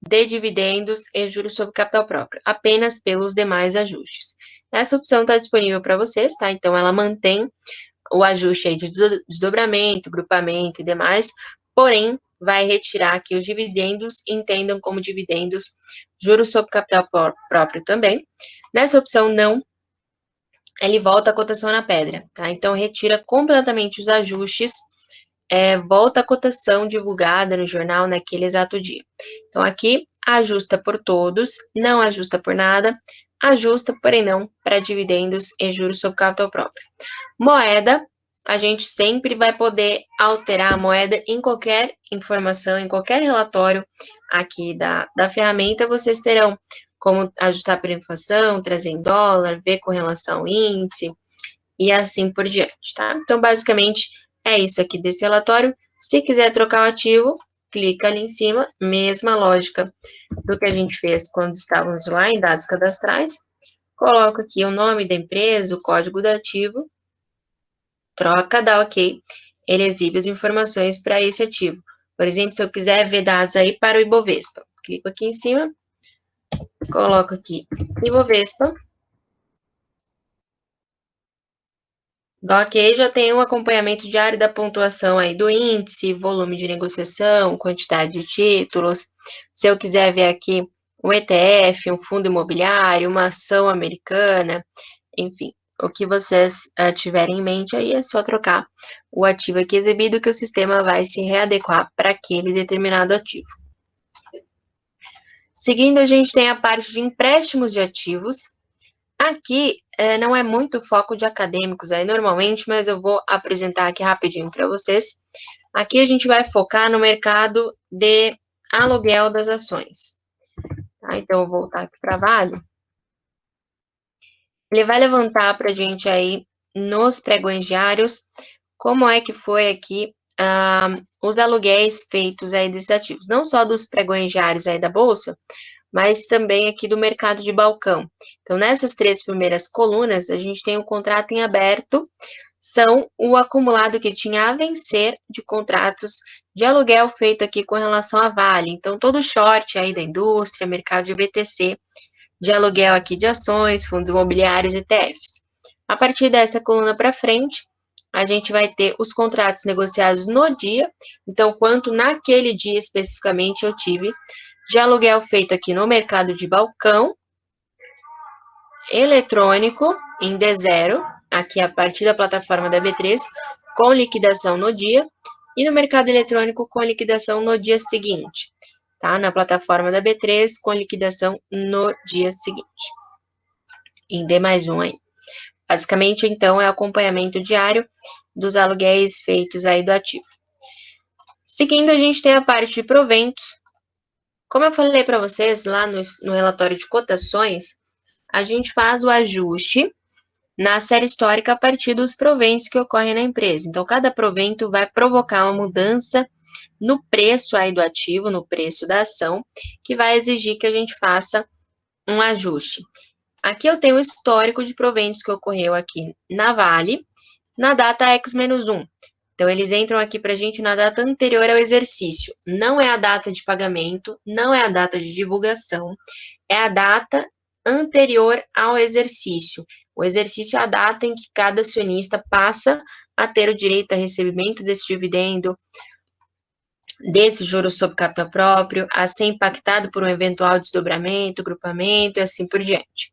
de dividendos e juros sobre capital próprio, apenas pelos demais ajustes. Essa opção está disponível para vocês, tá? Então, ela mantém o ajuste aí de desdobramento, grupamento e demais, porém, vai retirar aqui os dividendos, entendam como dividendos, juros sobre capital próprio também. Nessa opção, não, ele volta a cotação na pedra, tá? Então, retira completamente os ajustes, volta a cotação divulgada no jornal naquele exato dia. Então, aqui, ajusta por todos, não ajusta por nada, ajusta, porém não, para dividendos e juros sobre capital próprio. Moeda, a gente sempre vai poder alterar a moeda em qualquer informação, em qualquer relatório aqui da ferramenta, vocês terão como ajustar por inflação, trazer em dólar, ver com relação ao índice e assim por diante, tá? Então, basicamente, é isso aqui desse relatório. Se quiser trocar o ativo, clica ali em cima, mesma lógica do que a gente fez quando estávamos lá em dados cadastrais. Coloco aqui o nome da empresa, o código do ativo, troca, dá OK. Ele exibe as informações para esse ativo. Por exemplo, se eu quiser ver dados aí para o Ibovespa, clico aqui em cima, coloco aqui Ibovespa. Ok, já tem um acompanhamento diário da pontuação aí do índice, volume de negociação, quantidade de títulos. Se eu quiser ver aqui um ETF, um fundo imobiliário, uma ação americana, enfim, o que vocês tiverem em mente aí é só trocar o ativo aqui exibido que o sistema vai se readequar para aquele determinado ativo. Seguindo, a gente tem a parte de empréstimos de ativos. Aqui não é muito foco de acadêmicos aí normalmente, mas eu vou apresentar aqui rapidinho para vocês. Aqui a gente vai focar no mercado de aluguel das ações. Tá? Então, eu vou voltar aqui para Vale. Ele vai levantar para a gente aí nos pregões diários como é que foi aqui os aluguéis feitos aí desses ativos. Não só dos pregões diários aí da Bolsa, mas também aqui do mercado de balcão. Então, nessas 3 primeiras colunas, a gente tem o contrato em aberto, são o acumulado que tinha a vencer de contratos de aluguel feito aqui com relação à Vale. Então, todo o short aí da indústria, mercado de BTC, de aluguel aqui de ações, fundos imobiliários e ETFs. A partir dessa coluna para frente, a gente vai ter os contratos negociados no dia, então, quanto naquele dia especificamente eu tive de aluguel feito aqui no mercado de balcão, eletrônico, em D0, aqui a partir da plataforma da B3, com liquidação no dia, e no mercado eletrônico com liquidação no dia seguinte, tá? Na plataforma da B3, com liquidação no dia seguinte, em D+1 aí. Basicamente, então, é acompanhamento diário dos aluguéis feitos aí do ativo. Seguindo, a gente tem a parte de proventos. Como eu falei para vocês lá no relatório de cotações, a gente faz o ajuste na série histórica a partir dos proventos que ocorrem na empresa. Então, cada provento vai provocar uma mudança no preço aí do ativo, no preço da ação, que vai exigir que a gente faça um ajuste. Aqui eu tenho o histórico de proventos que ocorreu aqui na Vale, na data X-1. Então, eles entram aqui para a gente na data anterior ao exercício. Não é a data de pagamento, não é a data de divulgação, é a data anterior ao exercício. O exercício é a data em que cada acionista passa a ter o direito a recebimento desse dividendo, desse juro sobre capital próprio, a ser impactado por um eventual desdobramento, grupamento e assim por diante.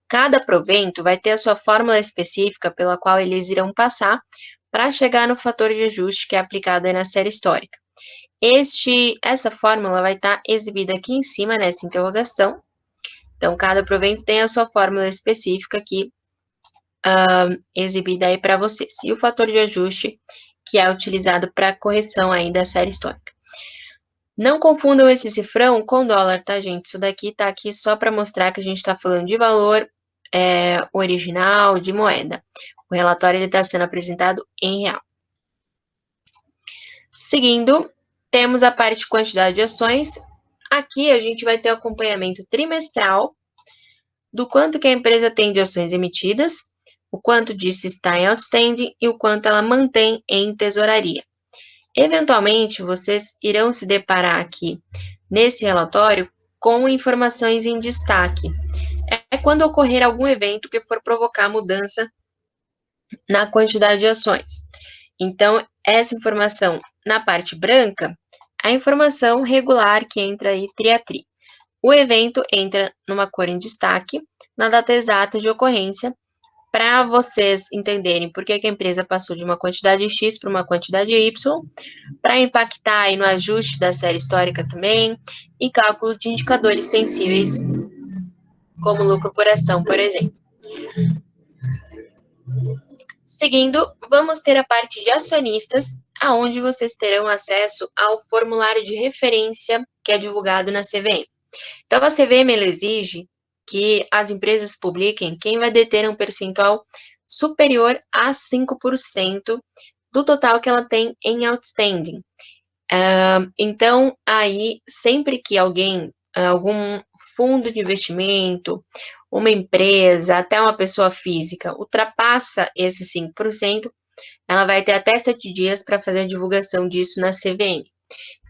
Cada provento vai ter a sua fórmula específica pela qual eles irão passar para chegar no fator de ajuste que é aplicado aí na série histórica. Essa fórmula vai estar exibida aqui em cima nessa interrogação. Então, cada provento tem a sua fórmula específica aqui exibida aí para vocês. E o fator de ajuste que é utilizado para correção aí da série histórica. Não confundam esse cifrão com dólar, tá, gente? Isso daqui tá aqui só para mostrar que a gente está falando de valor original, de moeda. O relatório ele está sendo apresentado em real. Seguindo, temos a parte de quantidade de ações. Aqui a gente vai ter o acompanhamento trimestral do quanto que a empresa tem de ações emitidas, o quanto disso está em outstanding e o quanto ela mantém em tesouraria. Eventualmente, vocês irão se deparar aqui nesse relatório com informações em destaque. É quando ocorrer algum evento que for provocar mudança na quantidade de ações. Então, essa informação na parte branca, a informação regular que entra aí tri a tri. O evento entra numa cor em destaque, na data exata de ocorrência, para vocês entenderem por que a empresa passou de uma quantidade X para uma quantidade Y, para impactar aí no ajuste da série histórica também, e cálculo de indicadores sensíveis, como lucro por ação, por exemplo. Seguindo, vamos ter a parte de acionistas, aonde vocês terão acesso ao formulário de referência que é divulgado na CVM. Então, a CVM ela exige que as empresas publiquem quem vai deter um percentual superior a 5% do total que ela tem em outstanding. Então, aí, sempre que algum fundo de investimento, uma empresa, até uma pessoa física, ultrapassa esse 5%, ela vai ter até 7 dias para fazer a divulgação disso na CVM.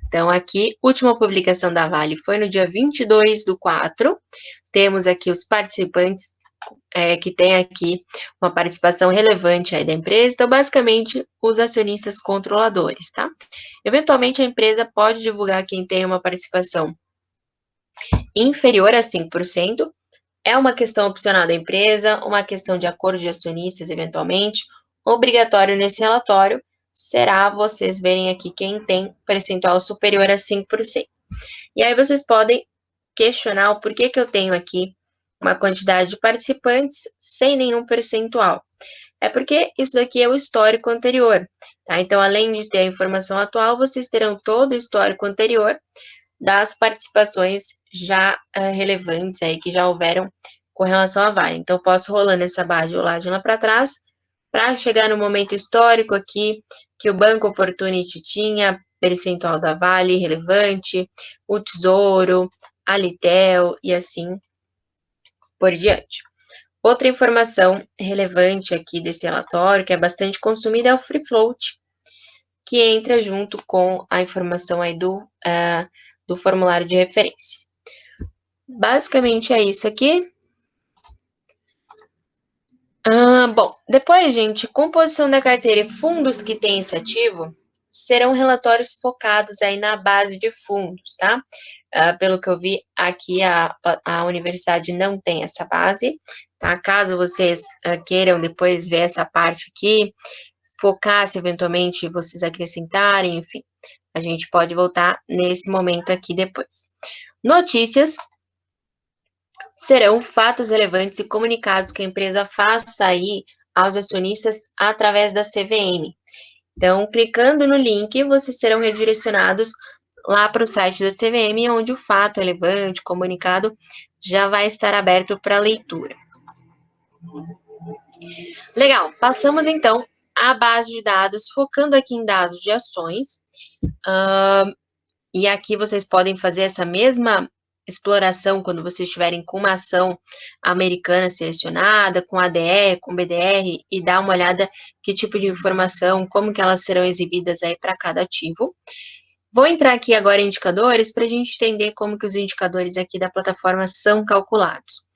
Então, aqui, última publicação da Vale foi no dia 22/4. Temos aqui os participantes que têm aqui uma participação relevante aí da empresa. Então, basicamente, os acionistas controladores, tá? Eventualmente, a empresa pode divulgar quem tem uma participação inferior a 5%. É uma questão opcional da empresa, uma questão de acordo de acionistas, eventualmente. Obrigatório nesse relatório será vocês verem aqui quem tem percentual superior a 5%. E aí vocês podem questionar o porquê que eu tenho aqui uma quantidade de participantes sem nenhum percentual. É porque isso daqui é o histórico anterior, tá? Então, além de ter a informação atual, vocês terão todo o histórico anterior, das participações já relevantes aí que já houveram com relação à Vale. Então, posso rolando essa barra de rolagem lá para trás, para chegar no momento histórico aqui, que o Banco Opportunity tinha percentual da Vale relevante, o Tesouro, a Litel e assim por diante. Outra informação relevante aqui desse relatório, que é bastante consumida, é o Free Float, que entra junto com a informação aí do formulário de referência. Basicamente é isso aqui. Bom, depois, gente, composição da carteira e fundos que têm esse ativo serão relatórios focados aí na base de fundos, tá? Pelo que eu vi aqui, a universidade não tem essa base, tá? Caso vocês queiram depois ver essa parte aqui, focar se eventualmente vocês acrescentarem, enfim, a gente pode voltar nesse momento aqui depois. Notícias serão fatos relevantes e comunicados que a empresa faz sair aos acionistas através da CVM. Então, clicando no link, vocês serão redirecionados lá para o site da CVM, onde o fato relevante, comunicado, já vai estar aberto para leitura. Legal, passamos então à base de dados, focando aqui em dados de ações. E aqui vocês podem fazer essa mesma exploração quando vocês estiverem com uma ação americana selecionada, com ADR, com BDR, e dar uma olhada que tipo de informação, como que elas serão exibidas aí para cada ativo. Vou entrar aqui agora em indicadores para a gente entender como que os indicadores aqui da plataforma são calculados.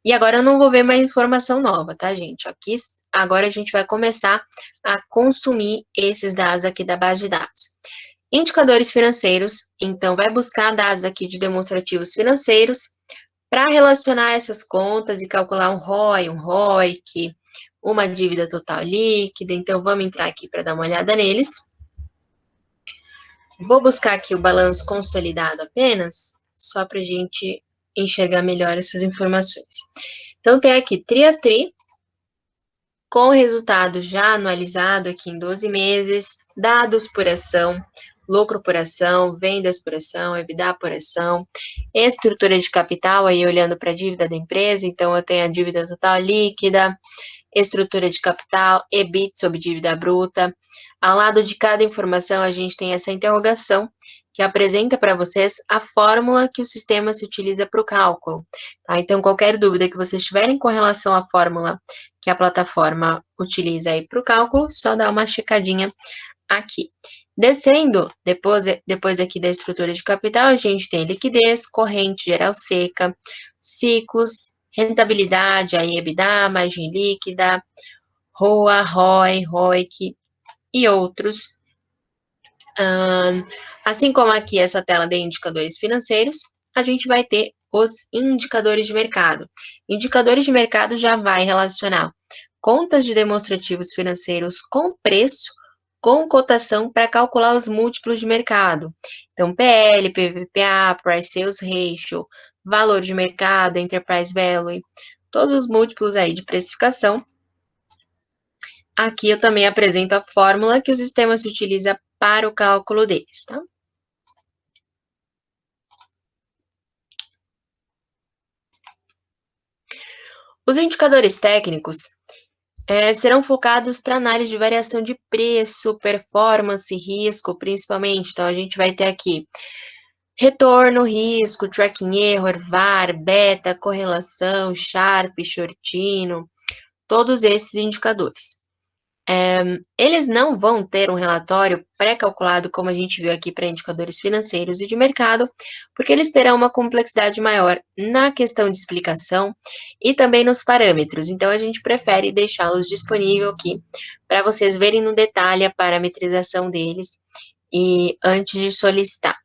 E agora eu não vou ver mais informação nova, tá, gente? Aqui, agora a gente vai começar a consumir esses dados aqui da base de dados. Indicadores financeiros, então vai buscar dados aqui de demonstrativos financeiros para relacionar essas contas e calcular um ROI, um ROIC, uma dívida total líquida. Então vamos entrar aqui para dar uma olhada neles. Vou buscar aqui o balanço consolidado apenas, só para a gente enxergar melhor essas informações. Então tem aqui TRI a TRI, com o resultado já anualizado aqui em 12 meses, dados por ação, lucro por ação, vendas por ação, EBITDA por ação, estrutura de capital, aí olhando para a dívida da empresa, então eu tenho a dívida total líquida, estrutura de capital, EBIT sobre dívida bruta. Ao lado de cada informação, a gente tem essa interrogação, que apresenta para vocês a fórmula que o sistema se utiliza para o cálculo. Tá? Então, qualquer dúvida que vocês tiverem com relação à fórmula que a plataforma utiliza aí para o cálculo, só dá uma checadinha aqui. Descendo, depois aqui da estrutura de capital, a gente tem liquidez, corrente geral seca, ciclos, rentabilidade, aí EBITDA, margem líquida, ROA, ROI, ROIC e outros. Assim como aqui essa tela de indicadores financeiros, a gente vai ter os indicadores de mercado. Indicadores de mercado já vai relacionar contas de demonstrativos financeiros com preço, com cotação para calcular os múltiplos de mercado. Então, PL, PVPA, Price Sales Ratio, valor de mercado, Enterprise Value, todos os múltiplos aí de precificação. Aqui eu também apresento a fórmula que o sistema se utiliza para o cálculo deles, tá? Os indicadores técnicos serão focados para análise de variação de preço, performance, risco, principalmente. Então, a gente vai ter aqui retorno, risco, tracking error, VAR, beta, correlação, Sharpe, shortino, todos esses indicadores. Eles não vão ter um relatório pré-calculado, como a gente viu aqui para indicadores financeiros e de mercado, porque eles terão uma complexidade maior na questão de explicação e também nos parâmetros. Então, a gente prefere deixá-los disponível aqui para vocês verem no detalhe a parametrização deles e antes de solicitar.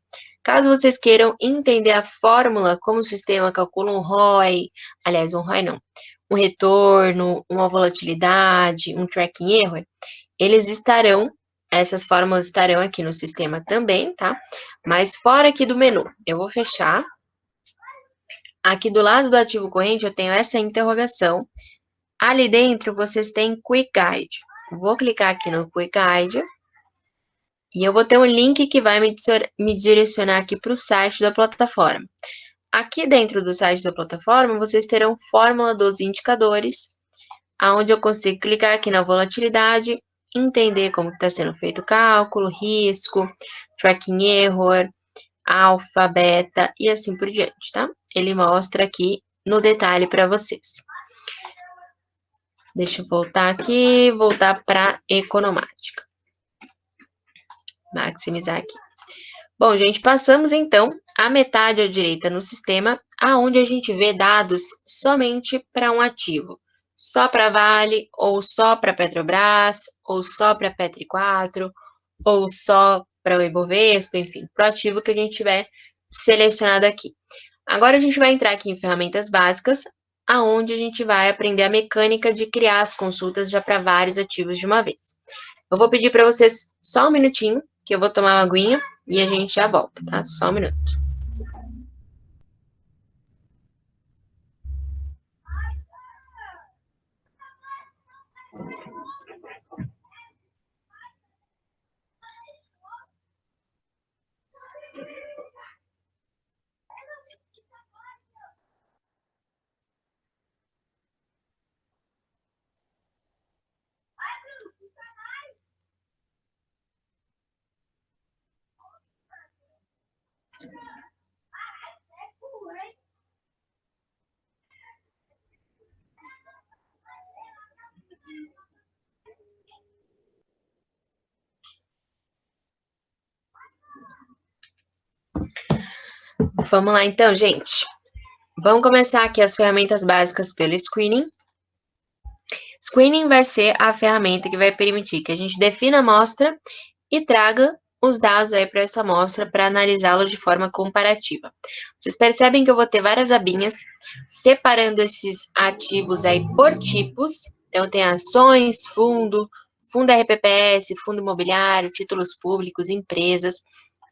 Caso vocês queiram entender a fórmula, como o sistema calcula um ROI, aliás, um ROI não, um retorno, uma volatilidade, um tracking error, essas fórmulas estarão aqui no sistema também, tá? Mas fora aqui do menu, eu vou fechar. Aqui do lado do ativo corrente eu tenho essa interrogação. Ali dentro vocês têm Quick Guide. Vou clicar aqui no Quick Guide E eu vou ter um link que vai me direcionar aqui para o site da plataforma. Aqui dentro do site da plataforma, vocês terão fórmula dos indicadores, onde eu consigo clicar aqui na volatilidade, entender como está sendo feito o cálculo, risco, tracking error, alfa, beta e assim por diante, tá? Ele mostra aqui no detalhe para vocês. Deixa eu voltar aqui, voltar para economática. Maximizar aqui. Bom, gente, passamos então a metade à direita no sistema, aonde a gente vê dados somente para um ativo. Só para Vale, ou só para Petrobras, ou só para Petri 4, ou só para o Ibovespa, enfim, para o ativo que a gente tiver selecionado aqui. Agora a gente vai entrar aqui em ferramentas básicas, aonde a gente vai aprender a mecânica de criar as consultas já para vários ativos de uma vez. Eu vou pedir para vocês só um minutinho, que eu vou tomar uma aguinha e a gente já volta, tá? Só um minuto. Vamos lá então, gente. Vamos começar aqui as ferramentas básicas pelo Screening. Screening vai ser a ferramenta que vai permitir que a gente defina a amostra e traga os dados aí para essa amostra para analisá-la de forma comparativa. Vocês percebem que eu vou ter várias abinhas separando esses ativos aí por tipos. Então, tem ações, fundo RPPS, fundo imobiliário, títulos públicos, empresas.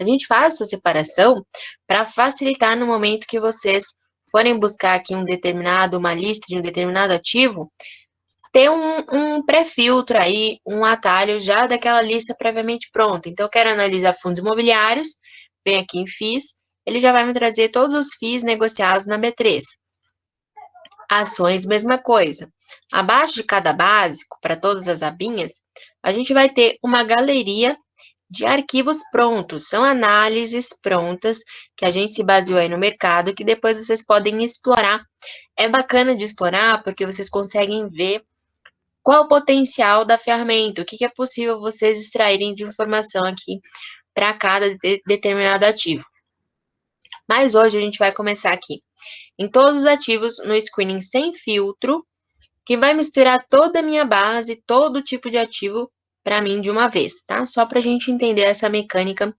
A gente faz essa separação para facilitar no momento que vocês forem buscar aqui uma lista de um determinado ativo, ter um pré-filtro aí, um atalho já daquela lista previamente pronta. Então, eu quero analisar fundos imobiliários, vem aqui em FIIs, ele já vai me trazer todos os FIIs negociados na B3. Ações, mesma coisa. Abaixo de cada básico, para todas as abinhas, a gente vai ter uma galeria de arquivos prontos. São análises prontas que a gente se baseou aí no mercado, que depois vocês podem explorar. É bacana de explorar porque vocês conseguem ver qual o potencial da ferramenta, o que é possível vocês extraírem de informação aqui para cada determinado ativo. Mas hoje a gente vai começar aqui em todos os ativos no screening sem filtro, que vai misturar toda a minha base, todo tipo de ativo para mim de uma vez, tá? Só para a gente entender essa mecânica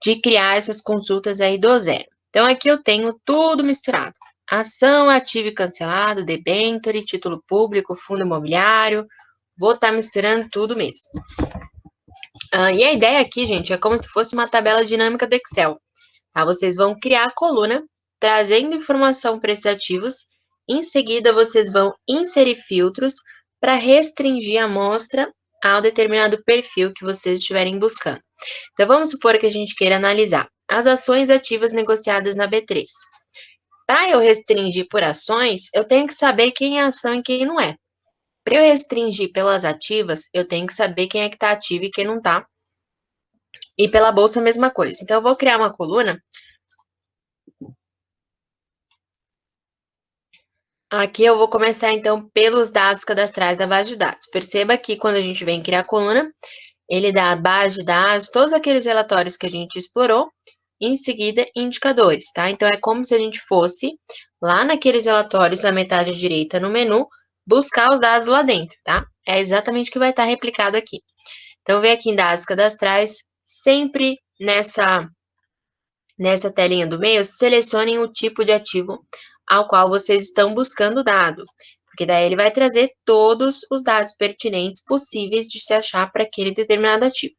de criar essas consultas aí do zero. Então, aqui eu tenho tudo misturado. Ação, ativo e cancelado, debênture, título público, fundo imobiliário. Vou estar misturando tudo mesmo. E a ideia aqui, gente, é como se fosse uma tabela dinâmica do Excel. Tá? Vocês vão criar a coluna, trazendo informação para esses ativos. Em seguida, vocês vão inserir filtros para restringir a amostra ao determinado perfil que vocês estiverem buscando. Então, vamos supor que a gente queira analisar as ações ativas negociadas na B3. Para eu restringir por ações, eu tenho que saber quem é ação e quem não é. Para eu restringir pelas ativas, eu tenho que saber quem é que está ativo e quem não está. E pela bolsa, a mesma coisa. Então, eu vou criar uma coluna. Aqui eu vou começar, então, pelos dados cadastrais da base de dados. Perceba que quando a gente vem criar a coluna, ele dá a base de dados, todos aqueles relatórios que a gente explorou, e em seguida, indicadores, tá? Então, é como se a gente fosse lá naqueles relatórios, na metade direita no menu, buscar os dados lá dentro, tá? É exatamente o que vai estar replicado aqui. Então, vem aqui em dados cadastrais, sempre nessa telinha do meio, selecionem o tipo de ativo ao qual vocês estão buscando o dado, porque daí ele vai trazer todos os dados pertinentes possíveis de se achar para aquele determinado ativo.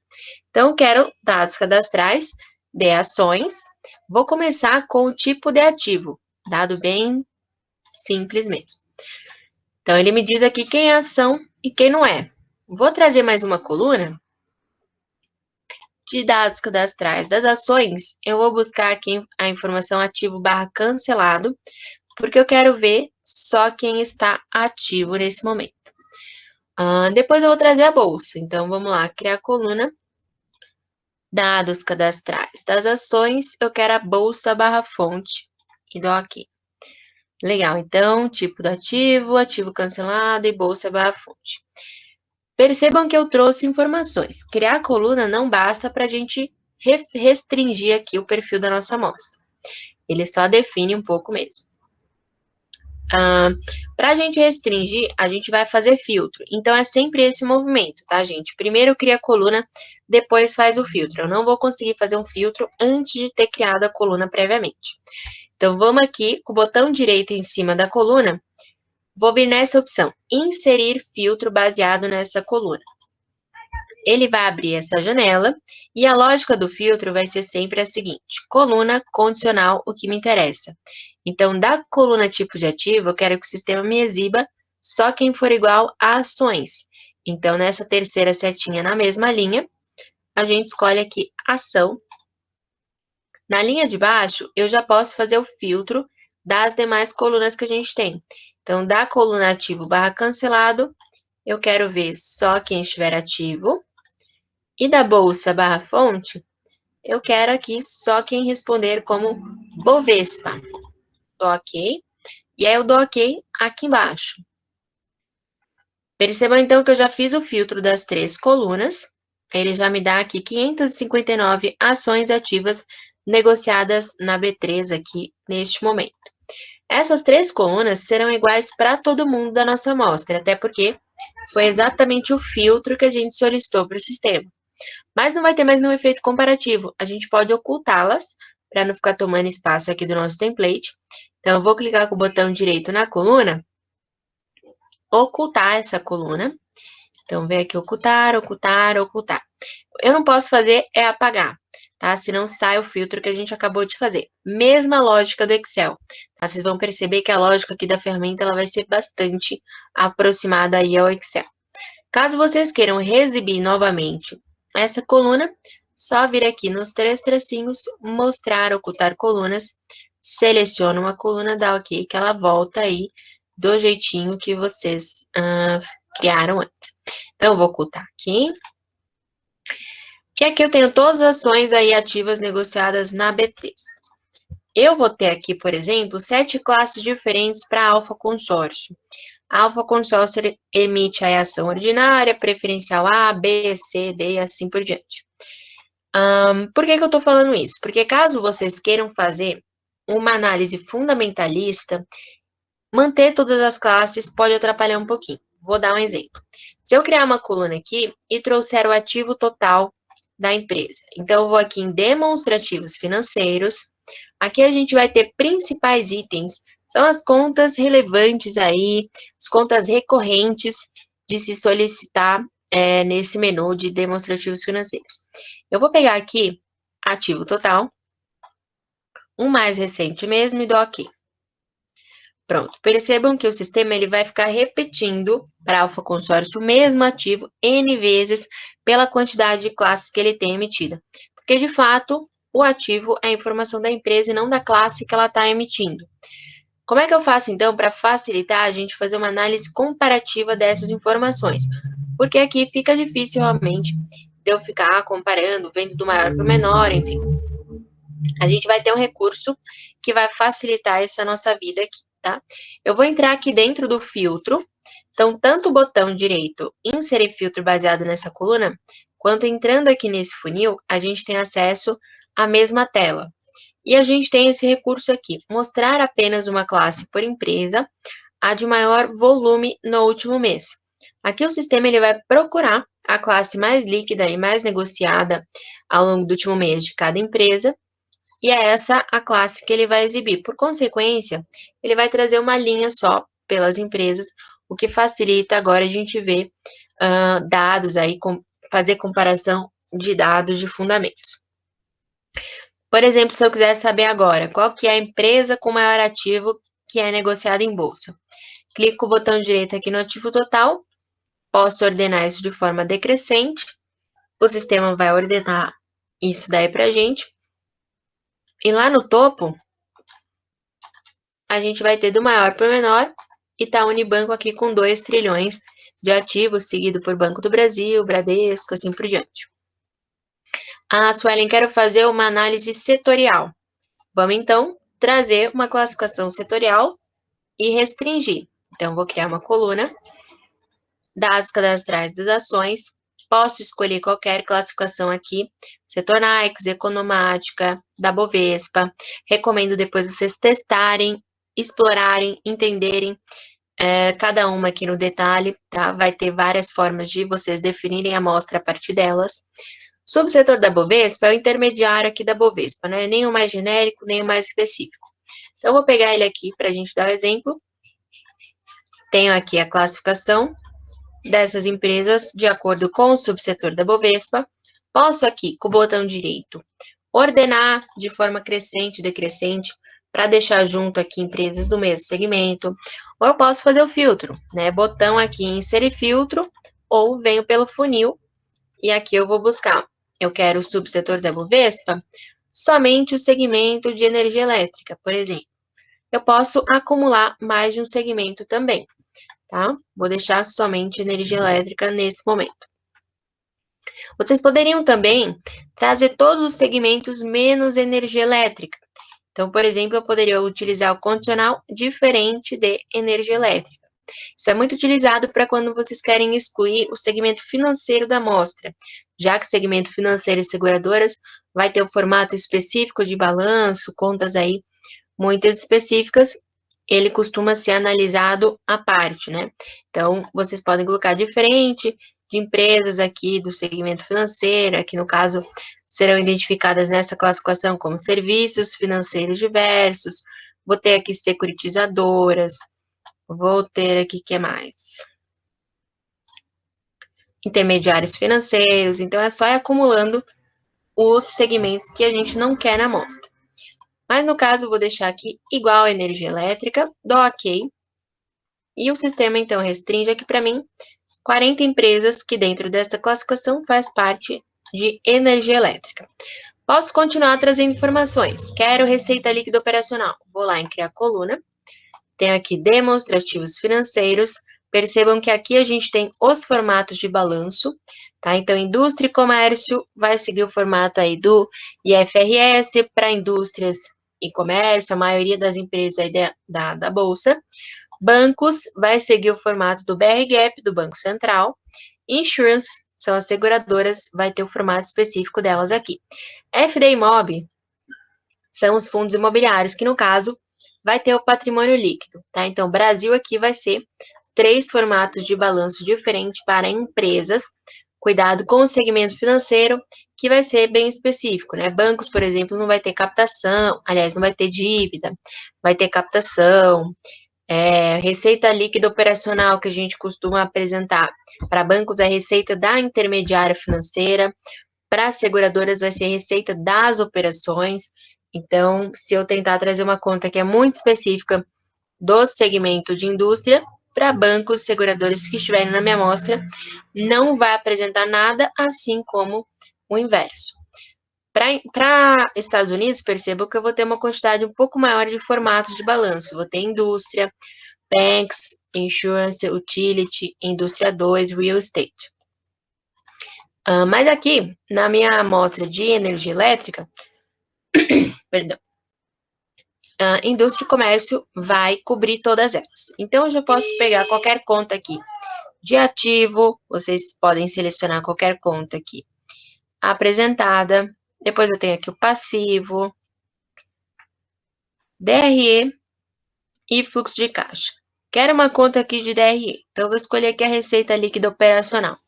Então, quero dados cadastrais de ações. Vou começar com o tipo de ativo, dado bem simples mesmo. Então, ele me diz aqui quem é ação e quem não é. Vou trazer mais uma coluna de dados cadastrais das ações, eu vou buscar aqui a informação ativo/cancelado, porque eu quero ver só quem está ativo nesse momento. Depois eu vou trazer a bolsa. Então, vamos lá, criar a coluna. Dados cadastrais das ações, eu quero a bolsa/fonte e dou OK. Legal, então, tipo do ativo, ativo cancelado e bolsa/fonte. Percebam que eu trouxe informações. Criar a coluna não basta para a gente restringir aqui o perfil da nossa amostra. Ele só define um pouco mesmo. Para a gente restringir, a gente vai fazer filtro. Então, é sempre esse o movimento, tá, gente? Primeiro cria a coluna, depois faz o filtro. Eu não vou conseguir fazer um filtro antes de ter criado a coluna previamente. Então, vamos aqui com o botão direito em cima da coluna. Vou vir nessa opção, inserir filtro baseado nessa coluna. Ele vai abrir essa janela e a lógica do filtro vai ser sempre a seguinte: coluna condicional, o que me interessa. Então, da coluna tipo de ativo, eu quero que o sistema me exiba só quem for igual a ações. Então, nessa terceira setinha na mesma linha, a gente escolhe aqui ação. Na linha de baixo, eu já posso fazer o filtro das demais colunas que a gente tem. Então, da coluna ativo/cancelado, eu quero ver só quem estiver ativo. E da bolsa/fonte, eu quero aqui só quem responder como Bovespa. Dou OK. E aí eu dou OK aqui embaixo. Percebam então que eu já fiz o filtro das 3 colunas. Ele já me dá aqui 559 ações ativas negociadas na B3 aqui neste momento. Essas 3 colunas serão iguais para todo mundo da nossa amostra, até porque foi exatamente o filtro que a gente solicitou para o sistema. Mas não vai ter mais nenhum efeito comparativo. A gente pode ocultá-las para não ficar tomando espaço aqui do nosso template. Então, eu vou clicar com o botão direito na coluna, ocultar essa coluna. Então, vem aqui ocultar, ocultar, ocultar. Eu não posso fazer é apagar, tá? Senão sai o filtro que a gente acabou de fazer. Mesma lógica do Excel, tá? Vocês vão perceber que a lógica aqui da ferramenta ela vai ser bastante aproximada aí ao Excel. Caso vocês queiram reexibir novamente essa coluna, só vir aqui nos 3 tracinhos, mostrar, ocultar colunas, seleciona uma coluna, dá OK, que ela volta aí do jeitinho que vocês criaram antes. Então, eu vou ocultar aqui. E aqui eu tenho todas as ações aí ativas negociadas na B3. Eu vou ter aqui, por exemplo, 7 classes diferentes para Alfa Consórcio. A Alfa Consórcio emite a ação ordinária, preferencial A, B, C, D e assim por diante. Por que eu estou falando isso? Porque caso vocês queiram fazer uma análise fundamentalista, manter todas as classes pode atrapalhar um pouquinho. Vou dar um exemplo. Se eu criar uma coluna aqui e trouxer o ativo total da empresa, então eu vou aqui em demonstrativos financeiros. Aqui a gente vai ter principais itens, são as contas relevantes aí, as contas recorrentes de se solicitar nesse menu de demonstrativos financeiros. Eu vou pegar aqui ativo total, um mais recente mesmo e dou OK. Pronto, percebam que o sistema ele vai ficar repetindo para Alfa Consórcio o mesmo ativo N vezes pela quantidade de classes que ele tem emitida. Porque, de fato, o ativo é a informação da empresa e não da classe que ela está emitindo. Como é que eu faço, então, para facilitar a gente fazer uma análise comparativa dessas informações? Porque aqui fica difícil, realmente, de eu ficar comparando, vendo do maior para o menor, enfim. A gente vai ter um recurso que vai facilitar essa nossa vida aqui, tá? Eu vou entrar aqui dentro do filtro. Então, tanto o botão direito, inserir filtro baseado nessa coluna, quanto entrando aqui nesse funil, a gente tem acesso à mesma tela. E a gente tem esse recurso aqui, mostrar apenas uma classe por empresa, a de maior volume no último mês. Aqui o sistema ele vai procurar a classe mais líquida e mais negociada ao longo do último mês de cada empresa, e é essa a classe que ele vai exibir. Por consequência, ele vai trazer uma linha só pelas empresas, o que facilita agora a gente ver dados aí, fazer comparação de dados de fundamentos. Por exemplo, se eu quiser saber agora qual que é a empresa com maior ativo que é negociada em bolsa. Clico com o botão direito aqui no ativo total, posso ordenar isso de forma decrescente, o sistema vai ordenar isso daí pra gente. E lá no topo, a gente vai ter do maior para o menor, Itaú Unibanco aqui com 2 trilhões de ativos, seguido por Banco do Brasil, Bradesco, assim por diante. Suelen, quero fazer uma análise setorial. Vamos, então, trazer uma classificação setorial e restringir. Então, vou criar uma coluna, dados cadastrais das ações, posso escolher qualquer classificação aqui, Setornaix, Economática, da Bovespa. Recomendo depois vocês testarem, explorarem, entenderem cada uma aqui no detalhe, tá? Vai ter várias formas de vocês definirem a amostra a partir delas. Subsetor da Bovespa é o intermediário aqui da Bovespa, né? Nem o mais genérico, nem o mais específico. Então, eu vou pegar ele aqui para a gente dar o exemplo. Tenho aqui a classificação dessas empresas de acordo com o subsetor da Bovespa. Posso aqui, com o botão direito, ordenar de forma crescente, decrescente, para deixar junto aqui empresas do mesmo segmento. Ou eu posso fazer o filtro, né? Botão aqui em inserir filtro, ou venho pelo funil, e aqui eu vou buscar. Eu quero o subsetor da Bovespa, somente o segmento de energia elétrica, por exemplo. Eu posso acumular mais de um segmento também, tá? Vou deixar somente energia elétrica nesse momento. Vocês poderiam também trazer todos os segmentos menos energia elétrica. Então, por exemplo, eu poderia utilizar o condicional diferente de energia elétrica. Isso é muito utilizado para quando vocês querem excluir o segmento financeiro da amostra, já que o segmento financeiro e seguradoras vai ter o formato específico de balanço, contas aí muitas específicas, ele costuma ser analisado à parte, né? Então, vocês podem colocar diferente de empresas aqui do segmento financeiro, aqui no caso serão identificadas nessa classificação como serviços financeiros diversos, vou ter aqui securitizadoras, vou ter aqui, o que mais? Intermediários financeiros, então é só ir acumulando os segmentos que a gente não quer na amostra. Mas no caso, eu vou deixar aqui igual a energia elétrica, dou OK, e o sistema então restringe aqui para mim 40 empresas que dentro dessa classificação faz parte de energia elétrica. Posso continuar trazendo informações. Quero receita líquida operacional. Vou lá em criar coluna. Tenho aqui demonstrativos financeiros. Percebam que aqui a gente tem os formatos de balanço, tá? Então, indústria e comércio vai seguir o formato aí do IFRS para indústrias e comércio, a maioria das empresas aí da Bolsa. Bancos vai seguir o formato do BR-GAAP, do Banco Central. Insurance, são as seguradoras, vai ter o formato específico delas aqui. FDIMOB são os fundos imobiliários, que no caso vai ter o patrimônio líquido, tá? Então, Brasil aqui vai ser 3 formatos de balanço diferentes para empresas. Cuidado com o segmento financeiro, que vai ser bem específico, né? Bancos, por exemplo, não vai ter captação, aliás, não vai ter dívida, vai ter captação. Receita líquida operacional que a gente costuma apresentar para bancos é receita da intermediária financeira, para seguradoras vai ser receita das operações. Então, se eu tentar trazer uma conta que é muito específica do segmento de indústria, para bancos, seguradores que estiverem na minha amostra, não vai apresentar nada, assim como o inverso. Para Estados Unidos, percebo que eu vou ter uma quantidade um pouco maior de formatos de balanço. Vou ter indústria, banks, insurance, utility, indústria 2, real estate. Mas aqui, na minha amostra de energia elétrica, perdão, indústria e comércio vai cobrir todas elas. Então, eu já posso pegar qualquer conta aqui de ativo, vocês podem selecionar qualquer conta aqui apresentada. Depois eu tenho aqui o passivo, DRE e fluxo de caixa. Quero uma conta aqui de DRE, então eu vou escolher aqui a receita líquida operacional.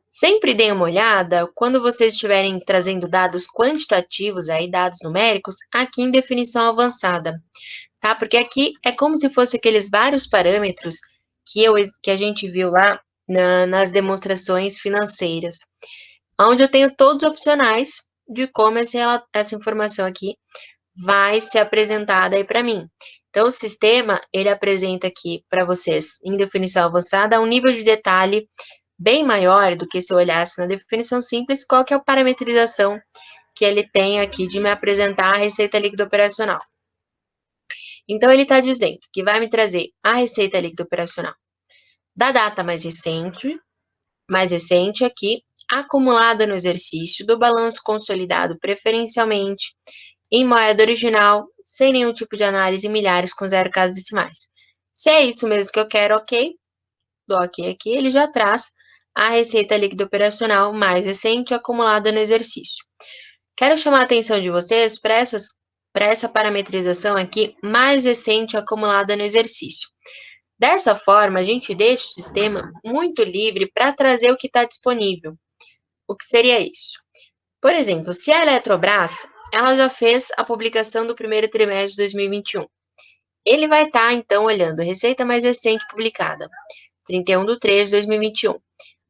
Sempre deem uma olhada quando vocês estiverem trazendo dados quantitativos, aí dados numéricos, aqui em definição avançada, tá? Porque aqui é como se fosse aqueles vários parâmetros que a gente viu lá nas demonstrações financeiras, onde eu tenho todos os opcionais de como essa informação aqui vai ser apresentada aí para mim. Então, o sistema, ele apresenta aqui para vocês, em definição avançada, um nível de detalhe bem maior do que se eu olhasse na definição simples, qual que é a parametrização que ele tem aqui de me apresentar a receita líquida operacional. Então, ele está dizendo que vai me trazer a receita líquida operacional da data mais recente aqui, acumulada no exercício do balanço consolidado preferencialmente em moeda original, sem nenhum tipo de análise em milhares com 0 casas decimais. Se é isso mesmo que eu quero, ok, dou ok aqui, ele já traz a receita líquida operacional mais recente acumulada no exercício. Quero chamar a atenção de vocês para essa parametrização aqui mais recente acumulada no exercício. Dessa forma, a gente deixa o sistema muito livre para trazer o que está disponível. O que seria isso? Por exemplo, se a Eletrobras, ela já fez a publicação do primeiro trimestre de 2021. Ele vai estar, então, olhando a receita mais recente publicada, 31/3/2021.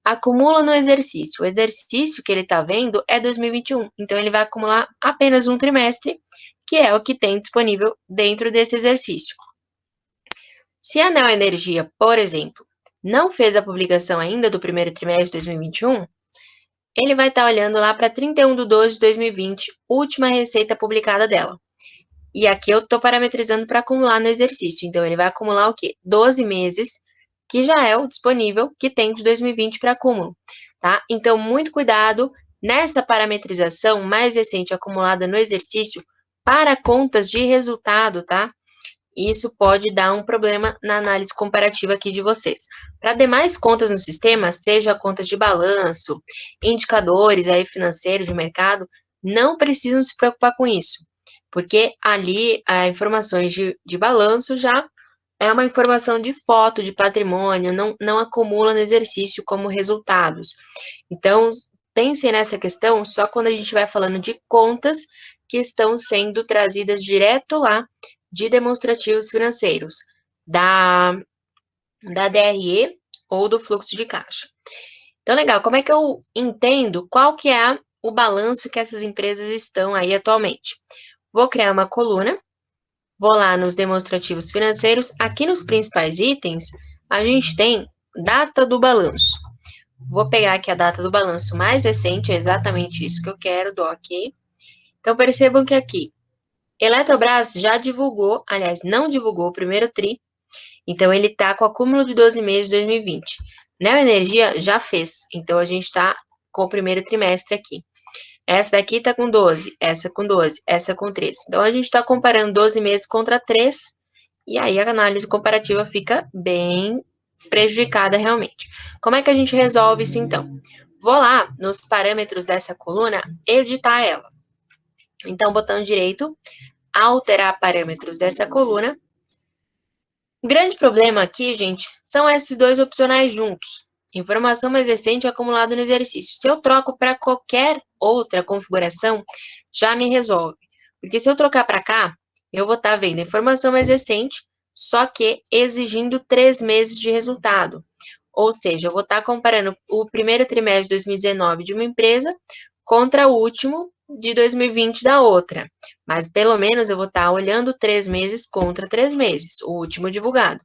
Acumula no exercício. O exercício que ele está vendo é 2021. Então, ele vai acumular apenas um trimestre, que é o que tem disponível dentro desse exercício. Se a Neoenergia, por exemplo, não fez a publicação ainda do primeiro trimestre de 2021, ele vai estar olhando lá para 31/12/2020, última receita publicada dela. E aqui eu estou parametrizando para acumular no exercício. Então, ele vai acumular o quê? 12 meses, que já é o disponível que tem de 2020 para acúmulo, tá? Então, muito cuidado nessa parametrização mais recente acumulada no exercício para contas de resultado, tá? Isso pode dar um problema na análise comparativa aqui de vocês. Para demais contas no sistema, seja contas de balanço, indicadores aí financeiros de mercado, não precisam se preocupar com isso, porque ali as informações de balanço já é uma informação de foto, de patrimônio, não acumula no exercício como resultados. Então, pensem nessa questão só quando a gente vai falando de contas que estão sendo trazidas direto lá de demonstrativos financeiros, da DRE ou do fluxo de caixa. Então, legal, como é que eu entendo qual que é o balanço que essas empresas estão aí atualmente? Vou criar uma coluna, vou lá nos demonstrativos financeiros, aqui nos principais itens, a gente tem data do balanço. Vou pegar aqui a data do balanço mais recente, é exatamente isso que eu quero, dou ok. Então, percebam que aqui, Eletrobras já divulgou, aliás, não divulgou o primeiro TRI, então ele está com acúmulo de 12 meses de 2020. Neoenergia já fez, então a gente está com o primeiro trimestre aqui. Essa daqui está com 12, essa com 12, essa com 3. Então a gente está comparando 12 meses contra 3, e aí a análise comparativa fica bem prejudicada realmente. Como é que a gente resolve isso então? Vou lá nos parâmetros dessa coluna, editar ela. Então, botão direito, alterar parâmetros dessa coluna. O grande problema aqui, gente, são esses dois opcionais juntos. Informação mais recente acumulada no exercício. Se eu troco para qualquer outra configuração, já me resolve. Porque se eu trocar para cá, eu vou estar vendo informação mais recente, só que exigindo 3 meses de resultado. Ou seja, eu vou estar comparando o primeiro trimestre de 2019 de uma empresa contra o último de 2020 da outra. Mas pelo menos eu vou estar olhando 3 meses contra 3 meses, o último divulgado.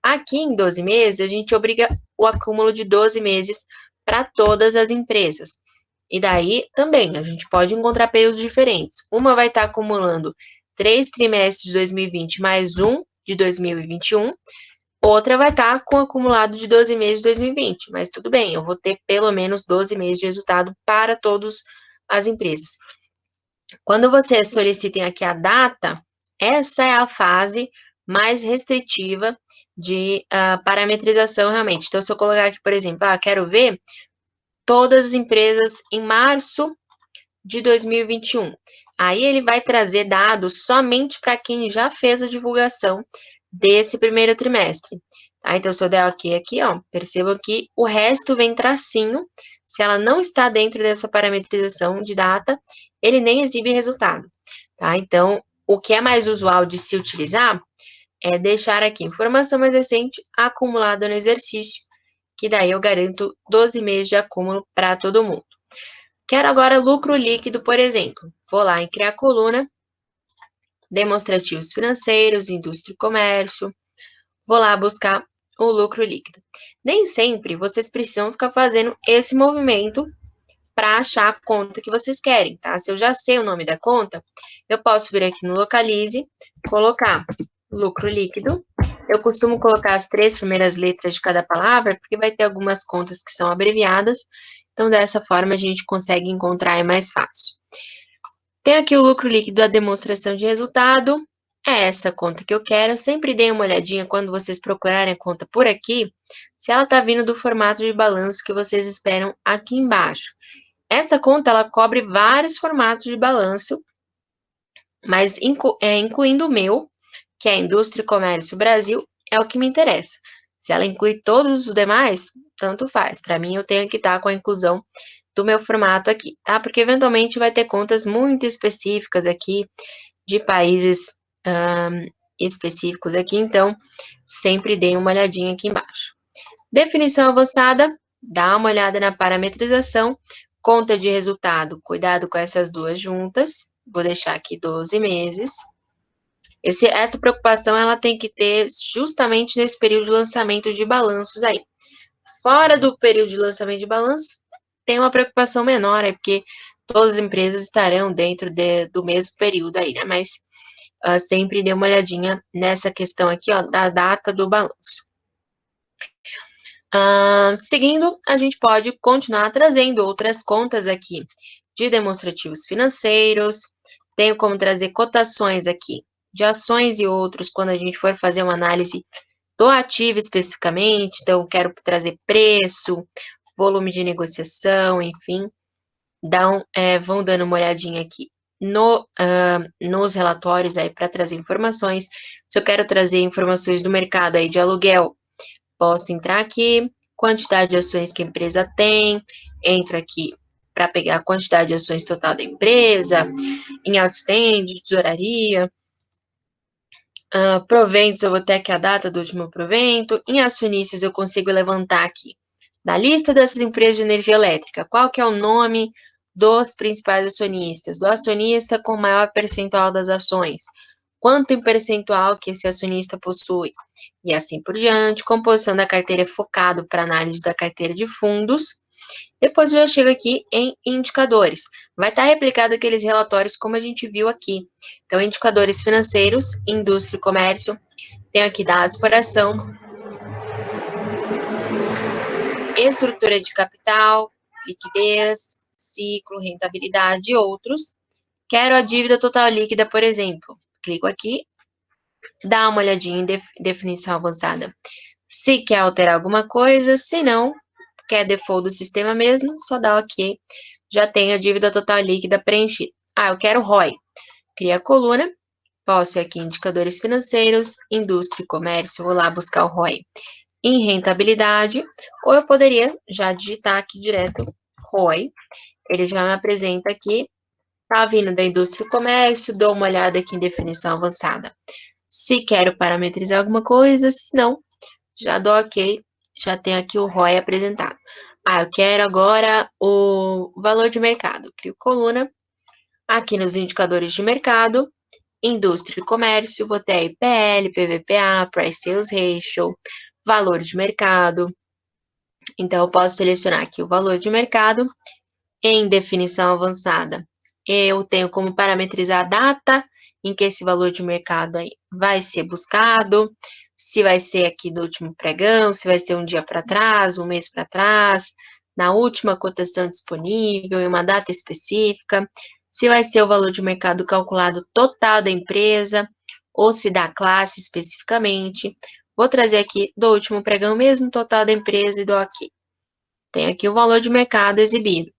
Aqui em 12 meses, a gente obriga o acúmulo de 12 meses para todas as empresas. E daí também a gente pode encontrar períodos diferentes. Uma vai estar acumulando 3 trimestres de 2020 mais um de 2021. Outra vai estar com acumulado de 12 meses de 2020. Mas tudo bem, eu vou ter pelo menos 12 meses de resultado para todas as empresas. Quando vocês solicitem aqui a data, essa é a fase mais restritiva de parametrização realmente. Então, se eu colocar aqui, por exemplo, quero ver todas as empresas em março de 2021. Aí ele vai trazer dados somente para quem já fez a divulgação desse primeiro trimestre. Tá? Então, se eu der aqui, ó, percebam que o resto vem tracinho. Se ela não está dentro dessa parametrização de data, ele nem exibe resultado. Tá? Então, o que é mais usual de se utilizar é deixar aqui informação mais recente acumulada no exercício, que daí eu garanto 12 meses de acúmulo para todo mundo. Quero agora lucro líquido, por exemplo. Vou lá em criar coluna, demonstrativos financeiros, indústria e comércio. Vou lá buscar o lucro líquido. Nem sempre vocês precisam ficar fazendo esse movimento para achar a conta que vocês querem, tá? Se eu já sei o nome da conta, eu posso vir aqui no Localize, colocar lucro líquido. Eu costumo colocar as 3 primeiras letras de cada palavra, porque vai ter algumas contas que são abreviadas, então dessa forma a gente consegue encontrar, é mais fácil. Tem aqui o lucro líquido da demonstração de resultado, é essa conta que eu quero. Sempre dêem uma olhadinha quando vocês procurarem a conta por aqui, se ela está vindo do formato de balanço que vocês esperam aqui embaixo. Essa conta, ela cobre vários formatos de balanço, mas incluindo o meu, que é Indústria e Comércio Brasil, é o que me interessa. Se ela inclui todos os demais, tanto faz. Para mim, eu tenho que estar com a inclusão do meu formato aqui, tá? Porque eventualmente vai ter contas muito específicas aqui, de países específicos aqui, então sempre deem uma olhadinha aqui embaixo. Definição avançada, dá uma olhada na parametrização, conta de resultado, cuidado com essas duas juntas, vou deixar aqui 12 meses. Essa preocupação ela tem que ter justamente nesse período de lançamento de balanços aí. Fora do período de lançamento de balanço, tem uma preocupação menor aí, porque todas as empresas estarão dentro do mesmo período aí, né? Mas sempre dê uma olhadinha nessa questão aqui, ó, da data do balanço. Seguindo, a gente pode continuar trazendo outras contas aqui de demonstrativos financeiros. Tenho como trazer cotações aqui de ações e outros quando a gente for fazer uma análise do ativo especificamente. Então, quero trazer preço, volume de negociação, enfim. Vão dando uma olhadinha aqui nos relatórios aí para trazer informações. Se eu quero trazer informações do mercado aí de aluguel, posso entrar aqui, quantidade de ações que a empresa tem, entro aqui para pegar a quantidade de ações total da empresa, em outstanding, tesouraria, proventos, eu vou ter aqui a data do último provento, em acionistas eu consigo levantar aqui, na lista dessas empresas de energia elétrica, qual que é o nome dos principais acionistas, do acionista com maior percentual das ações, quanto em percentual que esse acionista possui, e assim por diante. Composição da carteira focado para análise da carteira de fundos. Depois eu já chego aqui em indicadores. Vai estar replicado aqueles relatórios como a gente viu aqui. Então, indicadores financeiros, indústria e comércio. Tenho aqui dados por ação, estrutura de capital, liquidez, ciclo, rentabilidade e outros. Quero a dívida total líquida, por exemplo. Clico aqui, dá uma olhadinha em definição avançada. Se quer alterar alguma coisa, se não, quer default do sistema mesmo, só dá OK. Já tenho a dívida total líquida preenchida. Eu quero ROI. Cria a coluna, posso ir aqui em indicadores financeiros, indústria e comércio, vou lá buscar o ROI em rentabilidade, ou eu poderia já digitar aqui direto ROI. Ele já me apresenta aqui, tá vindo da indústria e comércio, dou uma olhada aqui em definição avançada. Se quero parametrizar alguma coisa, se não, já dou OK, já tenho aqui o ROI apresentado. Eu quero agora o valor de mercado. Crio coluna, aqui nos indicadores de mercado, indústria e comércio, vou ter aí PL, PVPA, Price Sales Ratio, valor de mercado. Então, eu posso selecionar aqui o valor de mercado. Em definição avançada, eu tenho como parametrizar a data em que esse valor de mercado aí vai ser buscado, se vai ser aqui do último pregão, se vai ser um dia para trás, um mês para trás, na última cotação disponível, em uma data específica, se vai ser o valor de mercado calculado total da empresa, ou se da classe especificamente. Vou trazer aqui do último pregão mesmo, total da empresa e dou OK. Tenho aqui o valor de mercado exibido.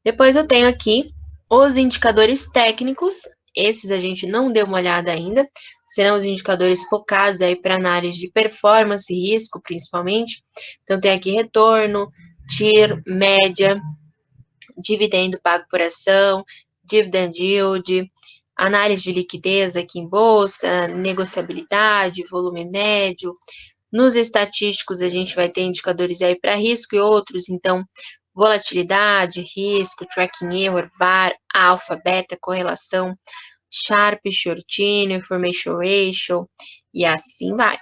Depois eu tenho aqui os indicadores técnicos, esses a gente não deu uma olhada ainda, serão os indicadores focados aí para análise de performance e risco, principalmente. Então, tem aqui retorno, TIR, média, dividendo pago por ação, dividend yield, análise de liquidez aqui em bolsa, negociabilidade, volume médio. Nos estatísticos, a gente vai ter indicadores aí para risco e outros, então, volatilidade, risco, tracking error, VAR, alfa, beta, correlação, Sharp, shortinho, information ratio, e assim vai.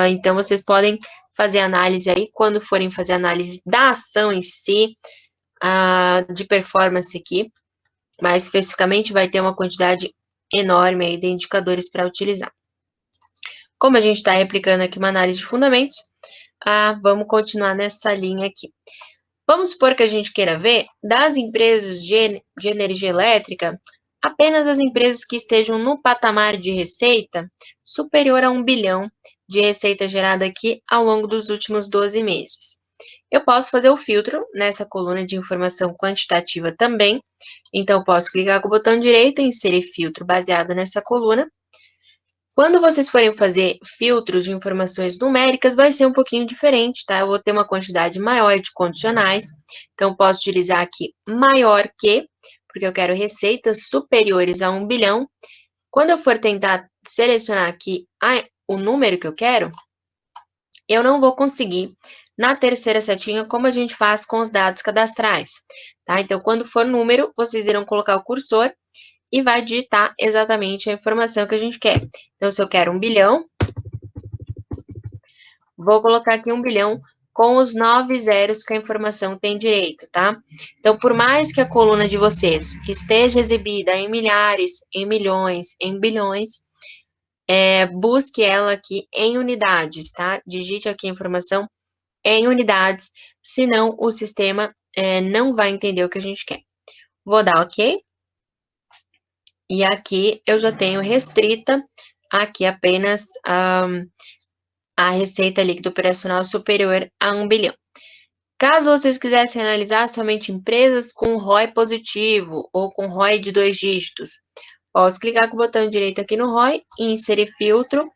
Então, vocês podem fazer análise aí, quando forem fazer análise da ação em si, de performance aqui, mais especificamente vai ter uma quantidade enorme aí de indicadores para utilizar. Como a gente está replicando aqui uma análise de fundamentos, vamos continuar nessa linha aqui. Vamos supor que a gente queira ver das empresas de energia elétrica, apenas as empresas que estejam no patamar de receita superior a 1 bilhão de receita gerada aqui ao longo dos últimos 12 meses. Eu posso fazer o filtro nessa coluna de informação quantitativa também, então posso clicar com o botão direito e inserir filtro baseado nessa coluna. Quando vocês forem fazer filtros de informações numéricas, vai ser um pouquinho diferente, tá? Eu vou ter uma quantidade maior de condicionais, então posso utilizar aqui maior que, porque eu quero receitas superiores a 1 bilhão. Quando eu for tentar selecionar aqui o número que eu quero, eu não vou conseguir na terceira setinha como a gente faz com os dados cadastrais, tá? Então, quando for número, vocês irão colocar o cursor e vai digitar exatamente a informação que a gente quer. Então, se eu quero 1 bilhão, vou colocar aqui 1 bilhão com os 9 zeros que a informação tem direito, tá? Então, por mais que a coluna de vocês esteja exibida em milhares, em milhões, em bilhões, busque ela aqui em unidades, tá? Digite aqui a informação em unidades, senão o sistema não vai entender o que a gente quer. Vou dar OK. E aqui eu já tenho restrita aqui apenas a receita líquida operacional superior a 1 bilhão. Caso vocês quisessem analisar somente empresas com ROI positivo ou com ROI de 2 dígitos, posso clicar com o botão direito aqui no ROI e inserir filtro.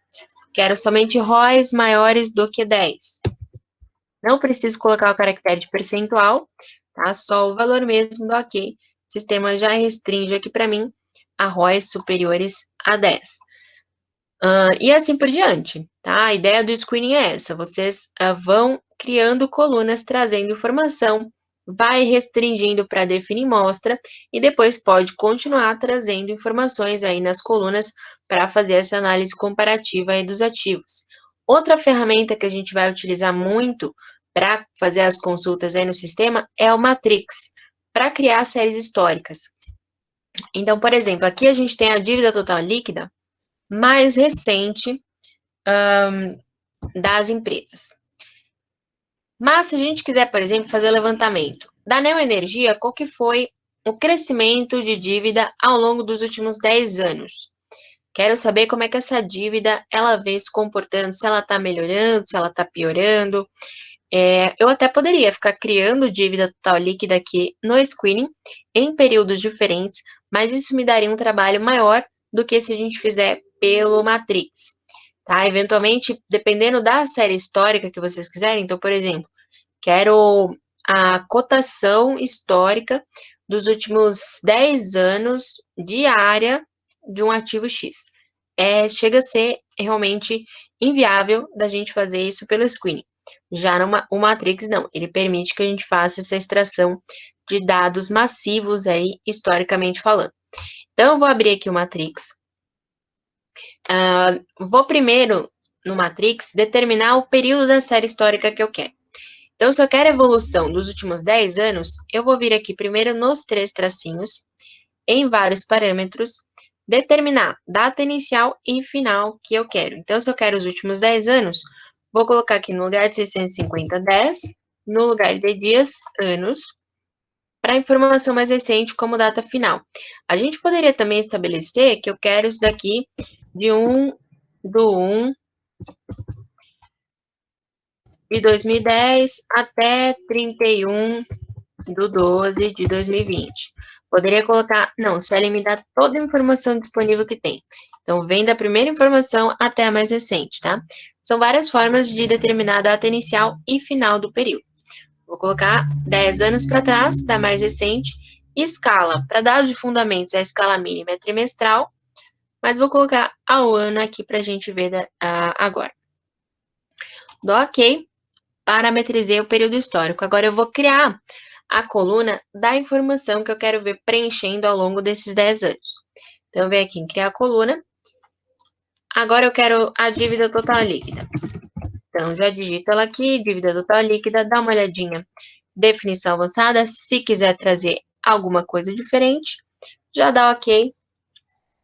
Quero somente ROIs maiores do que 10. Não preciso colocar o caractere de percentual, tá? Só o valor mesmo do OK. O sistema já restringe aqui para mim a ROIs superiores a 10. E assim por diante, tá? A ideia do screening é essa, vocês vão criando colunas, trazendo informação, vai restringindo para definir mostra, e depois pode continuar trazendo informações aí nas colunas para fazer essa análise comparativa aí dos ativos. Outra ferramenta que a gente vai utilizar muito para fazer as consultas aí no sistema é o Matrix, para criar séries históricas. Então, por exemplo, aqui a gente tem a dívida total líquida mais recente das empresas. Mas se a gente quiser, por exemplo, fazer o levantamento da Neoenergia, qual que foi o crescimento de dívida ao longo dos últimos 10 anos? Quero saber como é que essa dívida ela vem se comportando, se ela está melhorando, se ela está piorando. Eu até poderia ficar criando dívida total líquida aqui no screening em períodos diferentes, mas isso me daria um trabalho maior do que se a gente fizer pelo Matrix, tá? Eventualmente, dependendo da série histórica que vocês quiserem, então, por exemplo, quero a cotação histórica dos últimos 10 anos diária de um ativo X. Chega a ser realmente inviável da gente fazer isso pelo screening. Já o Matrix, não, ele permite que a gente faça essa extração de dados massivos aí, historicamente falando. Então, eu vou abrir aqui o Matrix. Vou primeiro, no Matrix, determinar o período da série histórica que eu quero. Então, se eu quero a evolução dos últimos 10 anos, eu vou vir aqui primeiro nos 3 tracinhos, em vários parâmetros, determinar data inicial e final que eu quero. Então, se eu quero os últimos 10 anos, vou colocar aqui no lugar de 650, 10, no lugar de dias, anos, para informação mais recente como data final. A gente poderia também estabelecer que eu quero isso daqui de 1/1 de 2010 até 31/12 de 2020. Poderia colocar, não, só ele me dá toda a informação disponível que tem. Então, vem da primeira informação até a mais recente, tá? São várias formas de determinar a data inicial e final do período. Vou colocar 10 anos para trás, da mais recente, escala. Para dados de fundamentos, a escala mínima é trimestral, mas vou colocar ao ano aqui para a gente ver agora. Dou OK, parametrizei o período histórico. Agora eu vou criar a coluna da informação que eu quero ver preenchendo ao longo desses 10 anos. Então, eu venho aqui em criar a coluna. Agora eu quero a dívida total líquida. Então, já digito ela aqui, dívida total líquida, dá uma olhadinha definição avançada. Se quiser trazer alguma coisa diferente, já dá ok.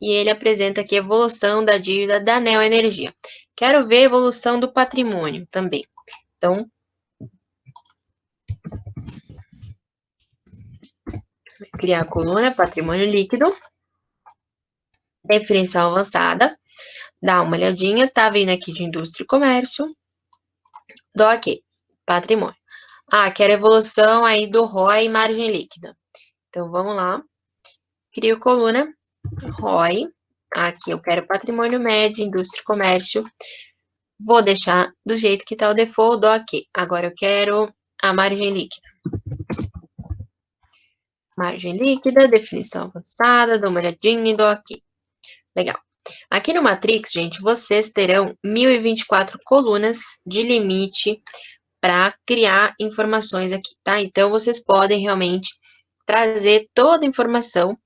E ele apresenta aqui a evolução da dívida da Neoenergia. Quero ver a evolução do patrimônio também. Então, criar a coluna patrimônio líquido, definição avançada, dá uma olhadinha, tá vindo aqui de indústria e comércio, dou ok, patrimônio. Quero evolução aí do ROI e margem líquida. Então, vamos lá, crio coluna, ROI, aqui eu quero patrimônio médio, indústria e comércio, vou deixar do jeito que tá o default, dou ok. Agora eu quero a margem líquida. Margem líquida, definição avançada, dou uma olhadinha e dou ok. Legal. Aqui no Matrix, gente, vocês terão 1024 colunas de limite para criar informações aqui, tá? Então, vocês podem realmente trazer toda a informação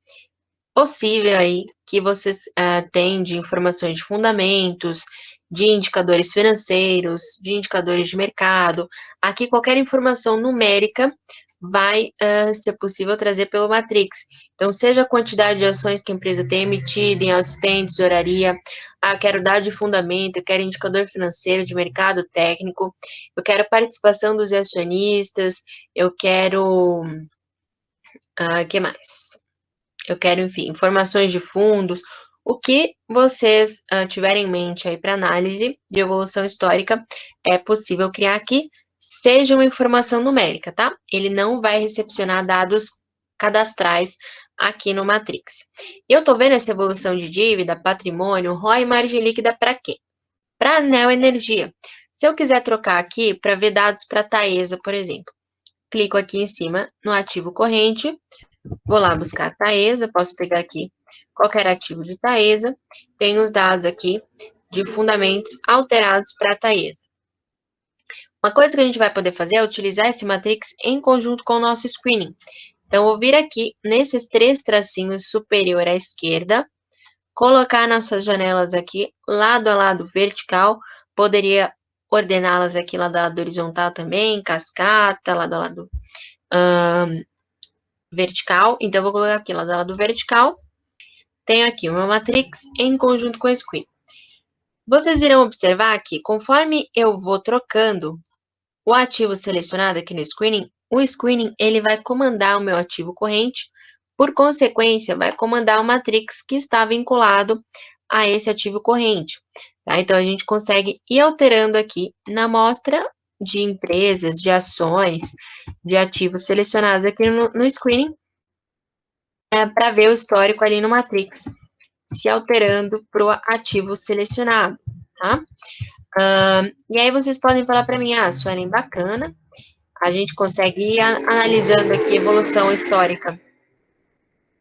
possível aí que vocês têm de informações de fundamentos, de indicadores financeiros, de indicadores de mercado. Aqui, qualquer informação numérica vai ser possível trazer pelo Matrix. Então, seja a quantidade de ações que a empresa tem emitido, em outstanding, tesouraria, eu quero dado de fundamento, eu quero indicador financeiro, de mercado técnico, eu quero participação dos acionistas, eu quero... que mais? Eu quero, enfim, informações de fundos, o que vocês tiverem em mente aí para análise de evolução histórica é possível criar aqui, seja uma informação numérica, tá? Ele não vai recepcionar dados cadastrais aqui no Matrix. Eu tô vendo essa evolução de dívida, patrimônio, ROI e margem líquida para quê? Para a Neoenergia. Se eu quiser trocar aqui para ver dados para a Taesa, por exemplo, clico aqui em cima no ativo corrente, vou lá buscar a Taesa, posso pegar aqui qualquer ativo de Taesa, tem os dados aqui de fundamentos alterados para a Taesa. Uma coisa que a gente vai poder fazer é utilizar esse Matrix em conjunto com o nosso screening. Então, vou vir aqui nesses 3 tracinhos superior à esquerda, colocar nossas janelas aqui lado a lado vertical, poderia ordená-las aqui lado a lado horizontal também, cascata, lado a lado vertical. Então, eu vou colocar aqui lado a lado vertical, tenho aqui o meu Matrix em conjunto com o Screen. Vocês irão observar que, conforme eu vou trocando o ativo selecionado aqui no Screening, o Screening ele vai comandar o meu ativo corrente, por consequência, vai comandar o Matrix que está vinculado a esse ativo corrente. Tá? Então, a gente consegue ir alterando aqui na amostra de empresas, de ações, de ativos selecionados aqui no Screening, para ver o histórico ali no Matrix, se alterando para o ativo selecionado, tá? E aí vocês podem falar para mim, Suelen, bacana, a gente consegue ir analisando aqui a evolução histórica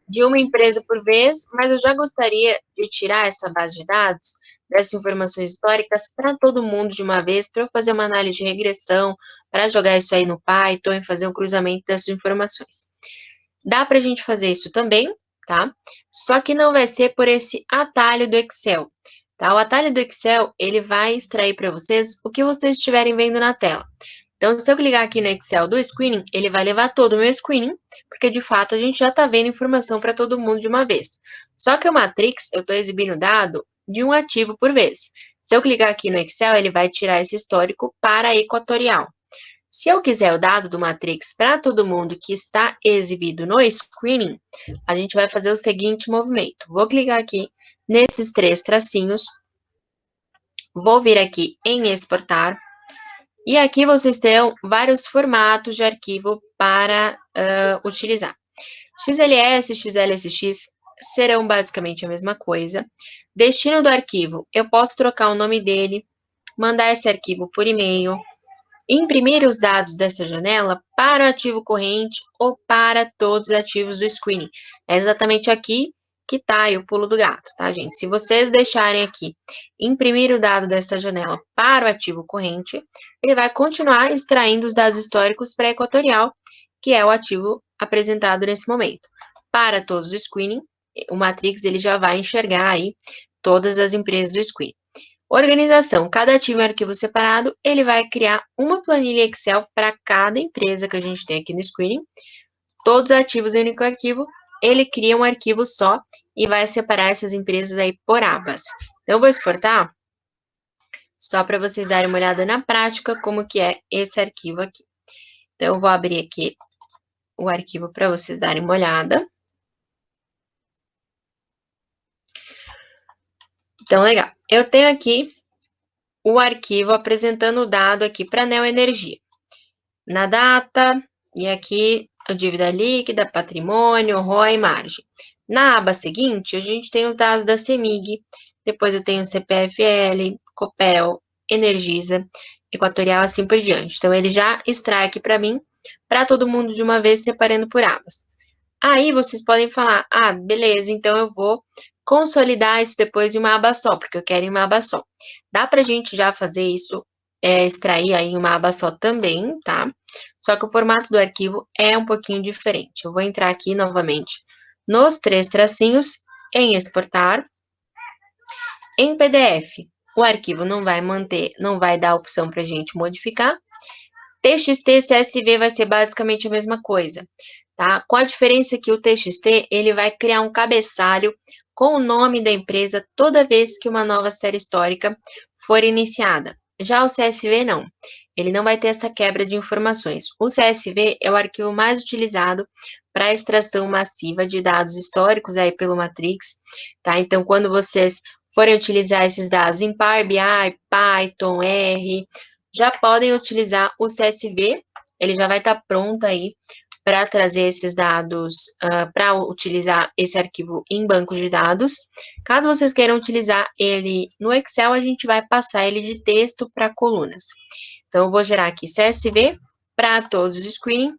de uma empresa por vez, mas eu já gostaria de tirar essa base de dados, dessas informações históricas para todo mundo de uma vez, para eu fazer uma análise de regressão, para jogar isso aí no Python e fazer um cruzamento dessas informações. Dá para a gente fazer isso também, tá? Só que não vai ser por esse atalho do Excel, tá? O atalho do Excel, ele vai extrair para vocês o que vocês estiverem vendo na tela. Então, se eu clicar aqui no Excel do Screening, ele vai levar todo o meu Screening, porque de fato a gente já está vendo informação para todo mundo de uma vez. Só que o Matrix, eu estou exibindo dado de um ativo por vez. Se eu clicar aqui no Excel, ele vai tirar esse histórico para a equatorial. Se eu quiser o dado do Matrix para todo mundo que está exibido no Screening, a gente vai fazer o seguinte movimento. Vou clicar aqui nesses 3 tracinhos, vou vir aqui em exportar, e aqui vocês terão vários formatos de arquivo para utilizar. XLS, XLSX serão basicamente a mesma coisa. Destino do arquivo, eu posso trocar o nome dele, mandar esse arquivo por e-mail, imprimir os dados dessa janela para o ativo corrente ou para todos os ativos do Screening. É exatamente aqui que está o pulo do gato, tá, gente? Se vocês deixarem aqui, imprimir o dado dessa janela para o ativo corrente, ele vai continuar extraindo os dados históricos para a equatorial, que é o ativo apresentado nesse momento. Para todos os Screening, o Matrix ele já vai enxergar aí todas as empresas do Screening. Organização. Cada ativo é um arquivo separado. Ele vai criar uma planilha Excel para cada empresa que a gente tem aqui no Screening. Todos os ativos em um único arquivo. Ele cria um arquivo só e vai separar essas empresas aí por abas. Então, eu vou exportar só para vocês darem uma olhada na prática como que é esse arquivo aqui. Então, eu vou abrir aqui o arquivo para vocês darem uma olhada. Então, legal. Eu tenho aqui o arquivo apresentando o dado aqui para a Neoenergia. Na data, e aqui a dívida líquida, patrimônio, ROI e margem. Na aba seguinte, a gente tem os dados da CEMIG, depois eu tenho CPFL, Copel, Energisa, Equatorial, assim por diante. Então, ele já extrai aqui para mim, para todo mundo de uma vez, separando por abas. Aí, vocês podem falar, beleza, então eu vou consolidar isso depois de uma aba só, porque eu quero em uma aba só. Dá para a gente já fazer isso, extrair aí uma aba só também, tá? Só que o formato do arquivo é um pouquinho diferente. Eu vou entrar aqui novamente nos 3 tracinhos, em exportar, em PDF. O arquivo não vai dar a opção para a gente modificar. TXT e CSV vai ser basicamente a mesma coisa, tá? Com a diferença que o TXT, ele vai criar um cabeçalho com o nome da empresa toda vez que uma nova série histórica for iniciada. Já o CSV não. Ele não vai ter essa quebra de informações. O CSV é o arquivo mais utilizado para a extração massiva de dados históricos aí pelo Matrix, tá? Então, quando vocês forem utilizar esses dados em Power BI, Python, R, já podem utilizar o CSV, ele já vai estar pronto aí para trazer esses dados, para utilizar esse arquivo em banco de dados. Caso vocês queiram utilizar ele no Excel, a gente vai passar ele de texto para colunas. Então, eu vou gerar aqui CSV para todos os screening,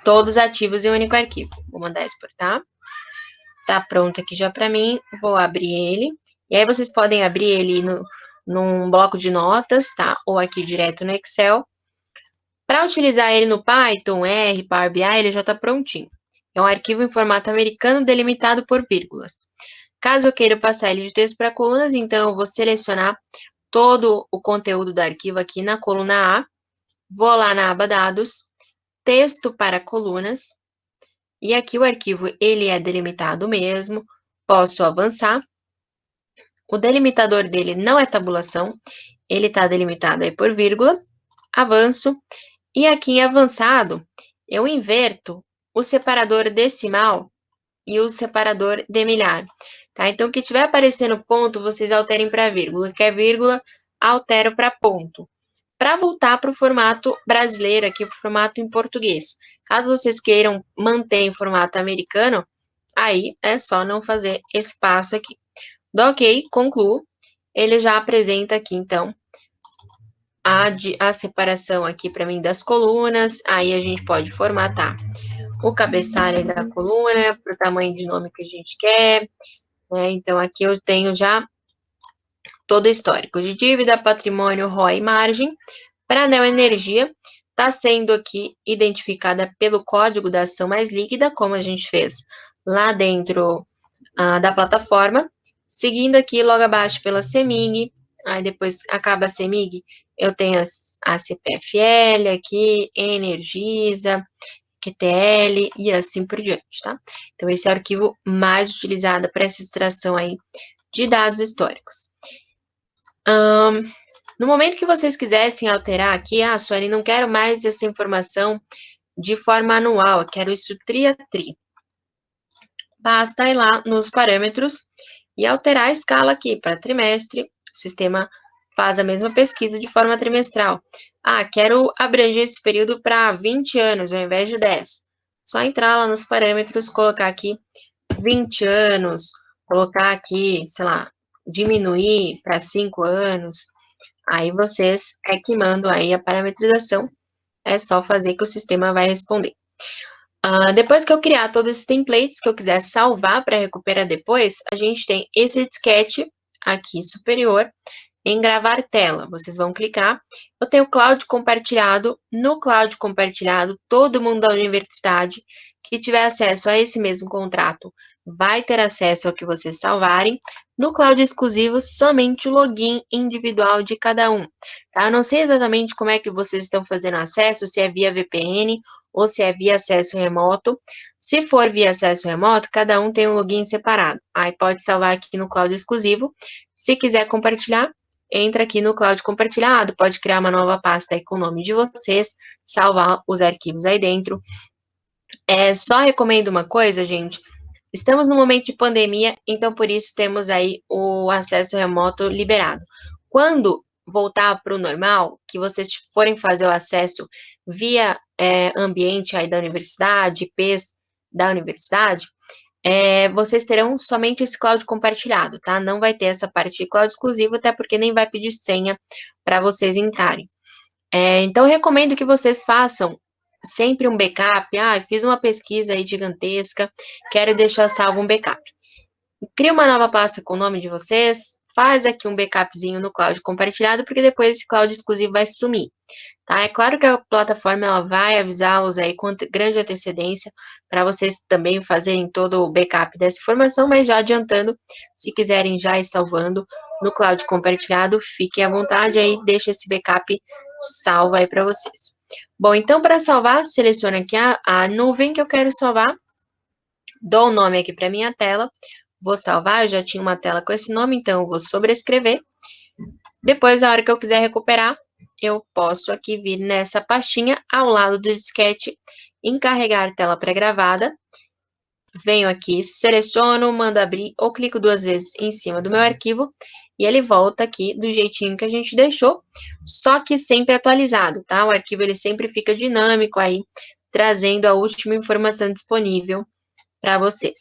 todos ativos em um único arquivo. Vou mandar exportar. Tá pronto aqui já para mim, vou abrir ele. E aí, vocês podem abrir ele num bloco de notas, tá? Ou aqui direto no Excel. Para utilizar ele no Python, R, Power BI, ele já está prontinho. É um arquivo em formato americano delimitado por vírgulas. Caso eu queira passar ele de texto para colunas, então eu vou selecionar todo o conteúdo do arquivo aqui na coluna A, vou lá na aba Dados, Texto para colunas, e aqui o arquivo ele é delimitado mesmo, posso avançar. O delimitador dele não é tabulação, ele está delimitado aí por vírgula, avanço, e aqui em avançado, eu inverto o separador decimal e o separador de milhar, tá? Então, o que estiver aparecendo ponto, vocês alterem para vírgula, que é vírgula, altero para ponto. Para voltar para o formato brasileiro, aqui para o formato em português. Caso vocês queiram manter em formato americano, aí é só não fazer esse passo aqui. Do OK, concluo. Ele já apresenta aqui, então, a separação aqui para mim das colunas. Aí a gente pode formatar o cabeçalho da coluna para o tamanho de nome que a gente quer. Então, aqui eu tenho já todo o histórico de dívida, patrimônio, ROI e margem. Para a Neoenergia, está sendo aqui identificada pelo código da ação mais líquida, como a gente fez lá dentro da plataforma. Seguindo aqui, logo abaixo, pela CEMIG. Aí depois acaba a CEMIG, eu tenho a CPFL aqui, Energisa, QTL e assim por diante, tá? Então, esse é o arquivo mais utilizado para essa extração aí de dados históricos. No momento que vocês quisessem alterar aqui, Sueli, não quero mais essa informação de forma anual, eu quero isso tri a tri. Basta ir lá nos parâmetros e alterar a escala aqui para trimestre. O sistema faz a mesma pesquisa de forma trimestral. Quero abranger esse período para 20 anos ao invés de 10. Só entrar lá nos parâmetros, colocar aqui 20 anos, colocar aqui, sei lá, diminuir para 5 anos. Aí vocês que mandam aí a parametrização, é só fazer que o sistema vai responder. Depois que eu criar todos esses templates que eu quiser salvar para recuperar depois, a gente tem esse disquete aqui superior em gravar tela. Vocês vão clicar. Eu tenho cloud compartilhado. No cloud compartilhado, todo mundo da universidade que tiver acesso a esse mesmo contrato vai ter acesso ao que vocês salvarem. No cloud exclusivo, somente o login individual de cada um. Tá? Eu não sei exatamente como é que vocês estão fazendo acesso, se é via VPN ou se é via acesso remoto. Se for via acesso remoto, cada um tem um login separado. Aí pode salvar aqui no cloud exclusivo. Se quiser compartilhar, entra aqui no cloud compartilhado, pode criar uma nova pasta aí com o nome de vocês, salvar os arquivos aí dentro. Só recomendo uma coisa, gente. Estamos no momento de pandemia, então por isso temos aí o acesso remoto liberado. Quando voltar para o normal, que vocês forem fazer o acesso via ambiente aí da universidade, IPs da universidade, vocês terão somente esse cloud compartilhado, tá? Não vai ter essa parte de cloud exclusivo, até porque nem vai pedir senha para vocês entrarem. Então, eu recomendo que vocês façam sempre um backup. Fiz uma pesquisa aí gigantesca, quero deixar salvo um backup. Cria uma nova pasta com o nome de vocês, faz aqui um backupzinho no cloud compartilhado, porque depois esse cloud exclusivo vai sumir. Tá? É claro que a plataforma ela vai avisá-los aí com grande antecedência para vocês também fazerem todo o backup dessa informação, mas já adiantando, se quiserem já ir salvando no cloud compartilhado, fiquem à vontade aí, deixa esse backup salvo aí para vocês. Bom, então para salvar, selecione aqui a nuvem que eu quero salvar, dou o nome aqui para minha tela, vou salvar, eu já tinha uma tela com esse nome, então eu vou sobrescrever. Depois, a hora que eu quiser recuperar, eu posso aqui vir nessa pastinha ao lado do disquete, encarregar tela pré-gravada. Venho aqui, seleciono, mando abrir ou clico 2 vezes em cima do meu arquivo e ele volta aqui do jeitinho que a gente deixou, só que sempre atualizado, tá? O arquivo ele sempre fica dinâmico aí, trazendo a última informação disponível para vocês.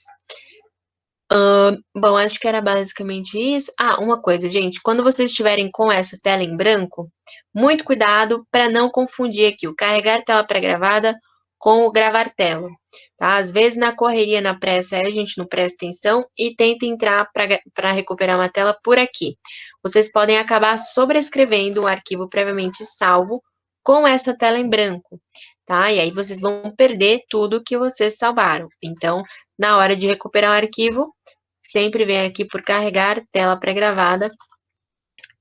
Bom, acho que era basicamente isso. Uma coisa, gente, quando vocês estiverem com essa tela em branco, muito cuidado para não confundir aqui o carregar tela pré-gravada com o gravar tela, tá? Às vezes na correria, na pressa, a gente não presta atenção e tenta entrar para recuperar uma tela por aqui. Vocês podem acabar sobrescrevendo um arquivo previamente salvo com essa tela em branco, tá? E aí vocês vão perder tudo que vocês salvaram. Então, na hora de recuperar o arquivo, sempre vem aqui por carregar tela pré-gravada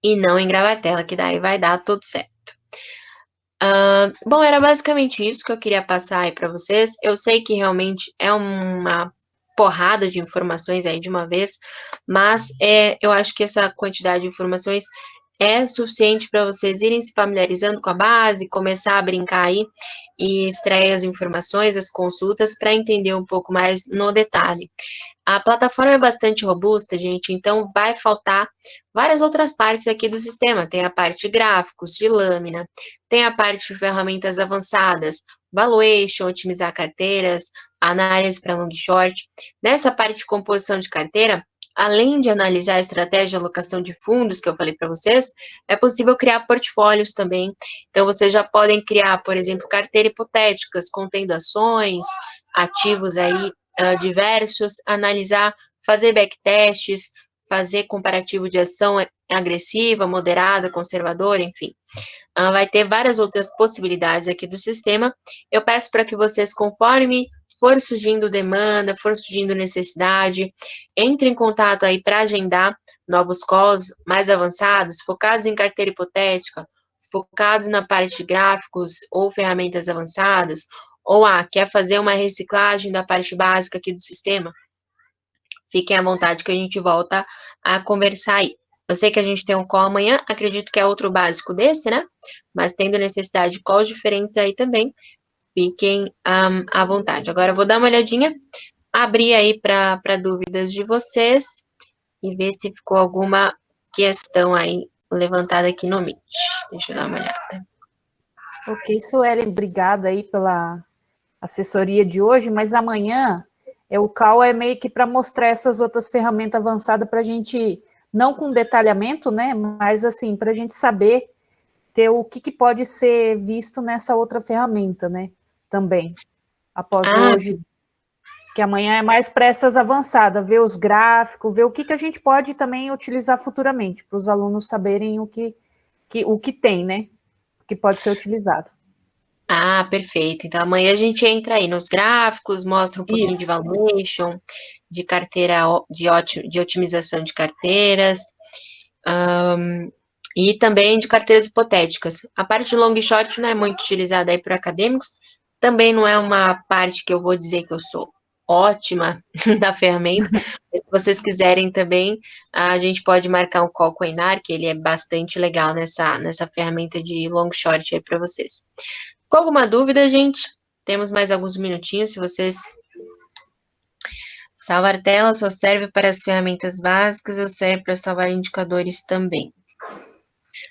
e não em gravar tela, que daí vai dar tudo certo. Bom, era basicamente isso que eu queria passar aí para vocês. Eu sei que realmente é uma porrada de informações aí de uma vez, mas eu acho que essa quantidade de informações é suficiente para vocês irem se familiarizando com a base, começar a brincar aí e extrair as informações, as consultas, para entender um pouco mais no detalhe. A plataforma é bastante robusta, gente, então vai faltar várias outras partes aqui do sistema. Tem a parte de gráficos, de lâmina, tem a parte de ferramentas avançadas, valuation, otimizar carteiras, análise para long short. Nessa parte de composição de carteira, além de analisar a estratégia de alocação de fundos que eu falei para vocês, é possível criar portfólios também. Então, vocês já podem criar, por exemplo, carteiras hipotéticas contendo ações, ativos aí diversos, analisar, fazer backtests, fazer comparativo de ação agressiva, moderada, conservadora, enfim. Vai ter várias outras possibilidades aqui do sistema. Eu peço para que vocês, conforme for surgindo demanda, for surgindo necessidade, entre em contato aí para agendar novos calls mais avançados, focados em carteira hipotética, focados na parte de gráficos ou ferramentas avançadas, ou quer fazer uma reciclagem da parte básica aqui do sistema? Fiquem à vontade que a gente volta a conversar aí. Eu sei que a gente tem um call amanhã, acredito que é outro básico desse, né? Mas tendo necessidade de calls diferentes aí também, fiquem à vontade. Agora eu vou dar uma olhadinha, abrir aí para dúvidas de vocês e ver se ficou alguma questão aí levantada aqui no Meet. Deixa eu dar uma olhada. Ok, Suelen, obrigada aí pela assessoria de hoje, mas amanhã o call é meio que para mostrar essas outras ferramentas avançadas para a gente, não com detalhamento, né, mas assim, para a gente saber ter o que pode ser visto nessa outra ferramenta, né, também, após hoje, que amanhã é mais para essas avançadas, ver os gráficos, ver o que a gente pode também utilizar futuramente, para os alunos saberem o que tem, né, que pode ser utilizado. Ah, perfeito. Então, amanhã a gente entra aí nos gráficos, mostra um pouquinho de Isso. valuation, de carteira, de otimização de carteiras, e também de carteiras hipotéticas. A parte de long e short não é muito utilizada aí por acadêmicos, também não é uma parte que eu vou dizer que eu sou ótima da ferramenta. Se vocês quiserem também, a gente pode marcar um call com o Einar, que ele é bastante legal nessa ferramenta de long short aí para vocês. Com alguma dúvida, gente? Temos mais alguns minutinhos, se vocês... Salvar tela só serve para as ferramentas básicas ou serve para salvar indicadores também?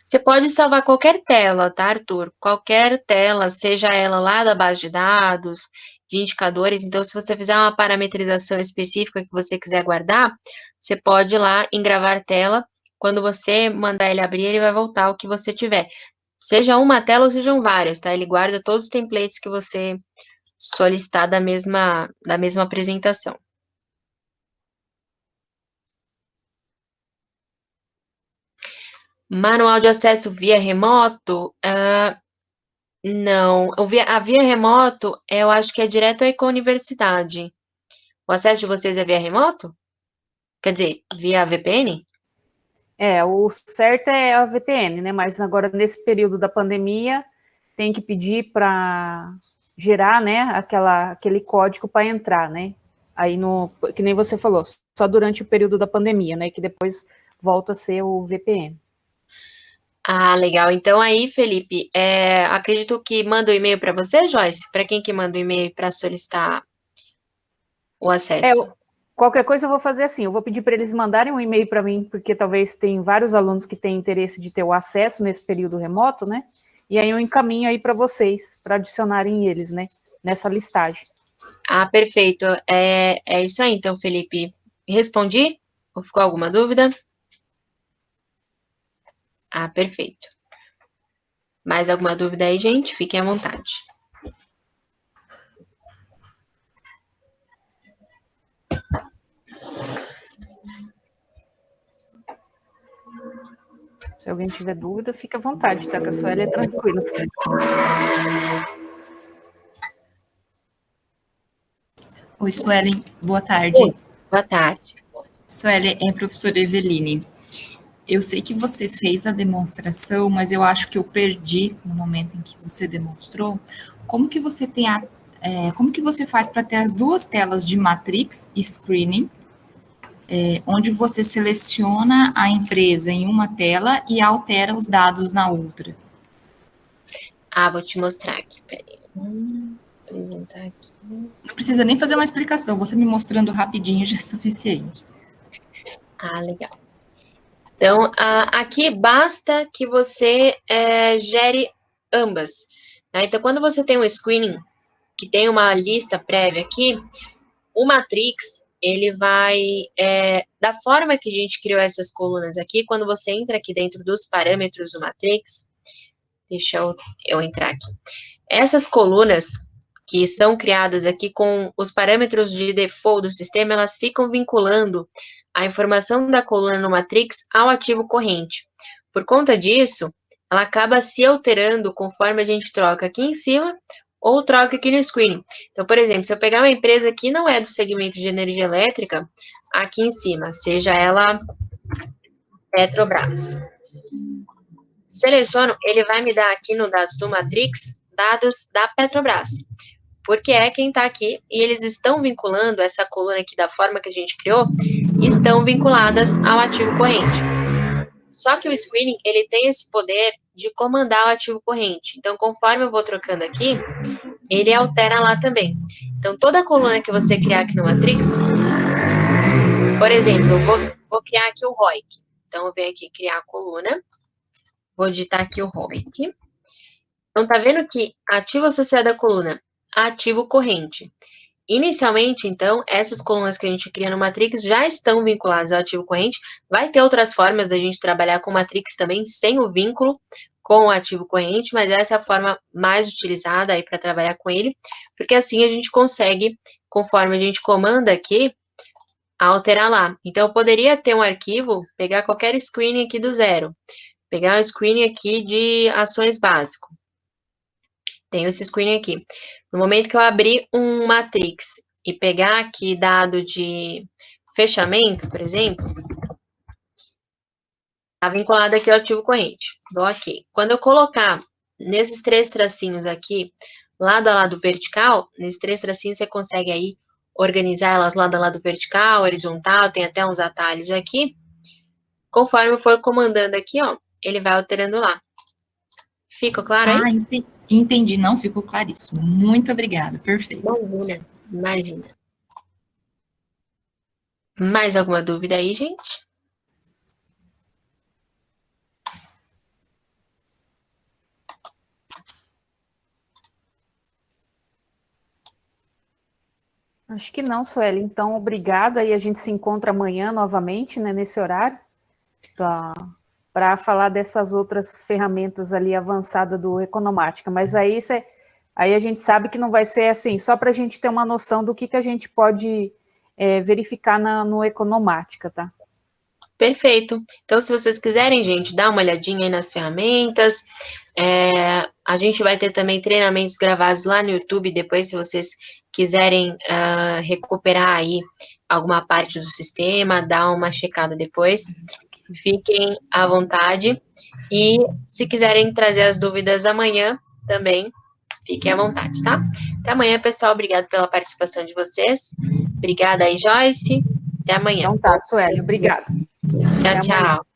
Você pode salvar qualquer tela, tá, Arthur? Qualquer tela, seja ela lá da base de dados, de indicadores. Então, se você fizer uma parametrização específica que você quiser guardar, você pode ir lá em gravar tela. Quando você mandar ele abrir, ele vai voltar o que você tiver. Seja uma tela ou sejam várias, tá? Ele guarda todos os templates que você solicitar da mesma apresentação. Manual de acesso via remoto? Não. A via remoto, eu acho que é direto aí com a universidade. O acesso de vocês é via remoto? Quer dizer, via VPN? O certo é a VPN, né? Mas agora, nesse período da pandemia, tem que pedir para gerar, né, aquele código para entrar, né? Aí, que nem você falou, só durante o período da pandemia, né? Que depois volta a ser o VPN. Ah, legal. Então aí, Felipe, acredito que manda o e-mail para você, Joyce? Para quem que manda o e-mail para solicitar o acesso? Qualquer coisa eu vou fazer assim, eu vou pedir para eles mandarem um e-mail para mim, porque talvez tem vários alunos que têm interesse de ter o acesso nesse período remoto, né? E aí eu encaminho aí para vocês, para adicionarem eles, né? Nessa listagem. Ah, perfeito. É isso aí, então, Felipe. Respondi? Ou ficou alguma dúvida? Ah, perfeito. Mais alguma dúvida aí, gente? Fiquem à vontade. Se alguém tiver dúvida, fica à vontade, tá? Que a Sueli é tranquila. Oi, Suelen, boa tarde. Oi, boa tarde. Suelen, é a professora Eveline. Eu sei que você fez a demonstração, mas eu acho que eu perdi no momento em que você demonstrou. Como que você como que você faz para ter as duas telas de matrix e screening, onde você seleciona a empresa em uma tela e altera os dados na outra? Ah, vou te mostrar aqui, peraí. Apresentar aqui. Não precisa nem fazer uma explicação, você me mostrando rapidinho já é suficiente. Ah, legal. Então, aqui basta que você gere ambas. Né? Então, quando você tem um screening, que tem uma lista prévia aqui, o Matrix, ele vai, da forma que a gente criou essas colunas aqui, quando você entra aqui dentro dos parâmetros do Matrix, deixa eu entrar aqui. Essas colunas que são criadas aqui com os parâmetros de default do sistema, elas ficam vinculando a informação da coluna no Matrix ao ativo corrente. Por conta disso, ela acaba se alterando conforme a gente troca aqui em cima ou troca aqui no screening. Então, por exemplo, se eu pegar uma empresa que não é do segmento de energia elétrica, aqui em cima, seja ela Petrobras. Seleciono, ele vai me dar aqui no dados do Matrix, dados da Petrobras. Porque é quem está aqui, e eles estão vinculando essa coluna aqui da forma que a gente criou, estão vinculadas ao ativo corrente. Só que o screening, ele tem esse poder de comandar o ativo corrente. Então, conforme eu vou trocando aqui, ele altera lá também. Então, toda coluna que você criar aqui no Matrix, por exemplo, eu vou criar aqui o ROIC. Então, eu venho aqui criar a coluna, vou digitar aqui o ROIC. Então, tá vendo que ativo associado à coluna, ativo corrente. Inicialmente, então, essas colunas que a gente cria no Matrix já estão vinculadas ao ativo corrente. Vai ter outras formas da gente trabalhar com Matrix também, sem o vínculo com o ativo corrente, mas essa é a forma mais utilizada aí para trabalhar com ele, porque assim a gente consegue, conforme a gente comanda aqui, alterar lá. Então, eu poderia ter um arquivo, pegar qualquer screening aqui do zero, pegar um screening aqui de ações básico. Tenho esse screen aqui. No momento que eu abrir um matrix e pegar aqui dado de fechamento, por exemplo, está vinculado aqui ao ativo corrente. Dou OK. Quando eu colocar nesses 3 tracinhos aqui, lado a lado vertical, nesses 3 tracinhos você consegue aí organizar elas lado a lado vertical, horizontal, tem até uns atalhos aqui. Conforme eu for comandando aqui, ó, ele vai alterando lá. Ficou claro aí? Entendi, não, ficou claríssimo. Muito obrigada, perfeito. Imagina, imagina. Mais alguma dúvida aí, gente? Acho que não, Sueli. Então, obrigada. E a gente se encontra amanhã novamente, né, nesse horário, para falar dessas outras ferramentas ali avançadas do Economática. Mas aí, aí a gente sabe que não vai ser assim, só para a gente ter uma noção do que a gente pode verificar no Economática, tá? Perfeito. Então, se vocês quiserem, gente, dá uma olhadinha aí nas ferramentas. A gente vai ter também treinamentos gravados lá no YouTube, depois, se vocês quiserem recuperar aí alguma parte do sistema, dá uma checada depois. Fiquem à vontade. E se quiserem trazer as dúvidas amanhã, também fiquem à vontade, tá? Até amanhã, pessoal. Obrigada pela participação de vocês. Obrigada aí, Joyce. Até amanhã. Então tá, Sueli. Obrigada. Tchau, tchau.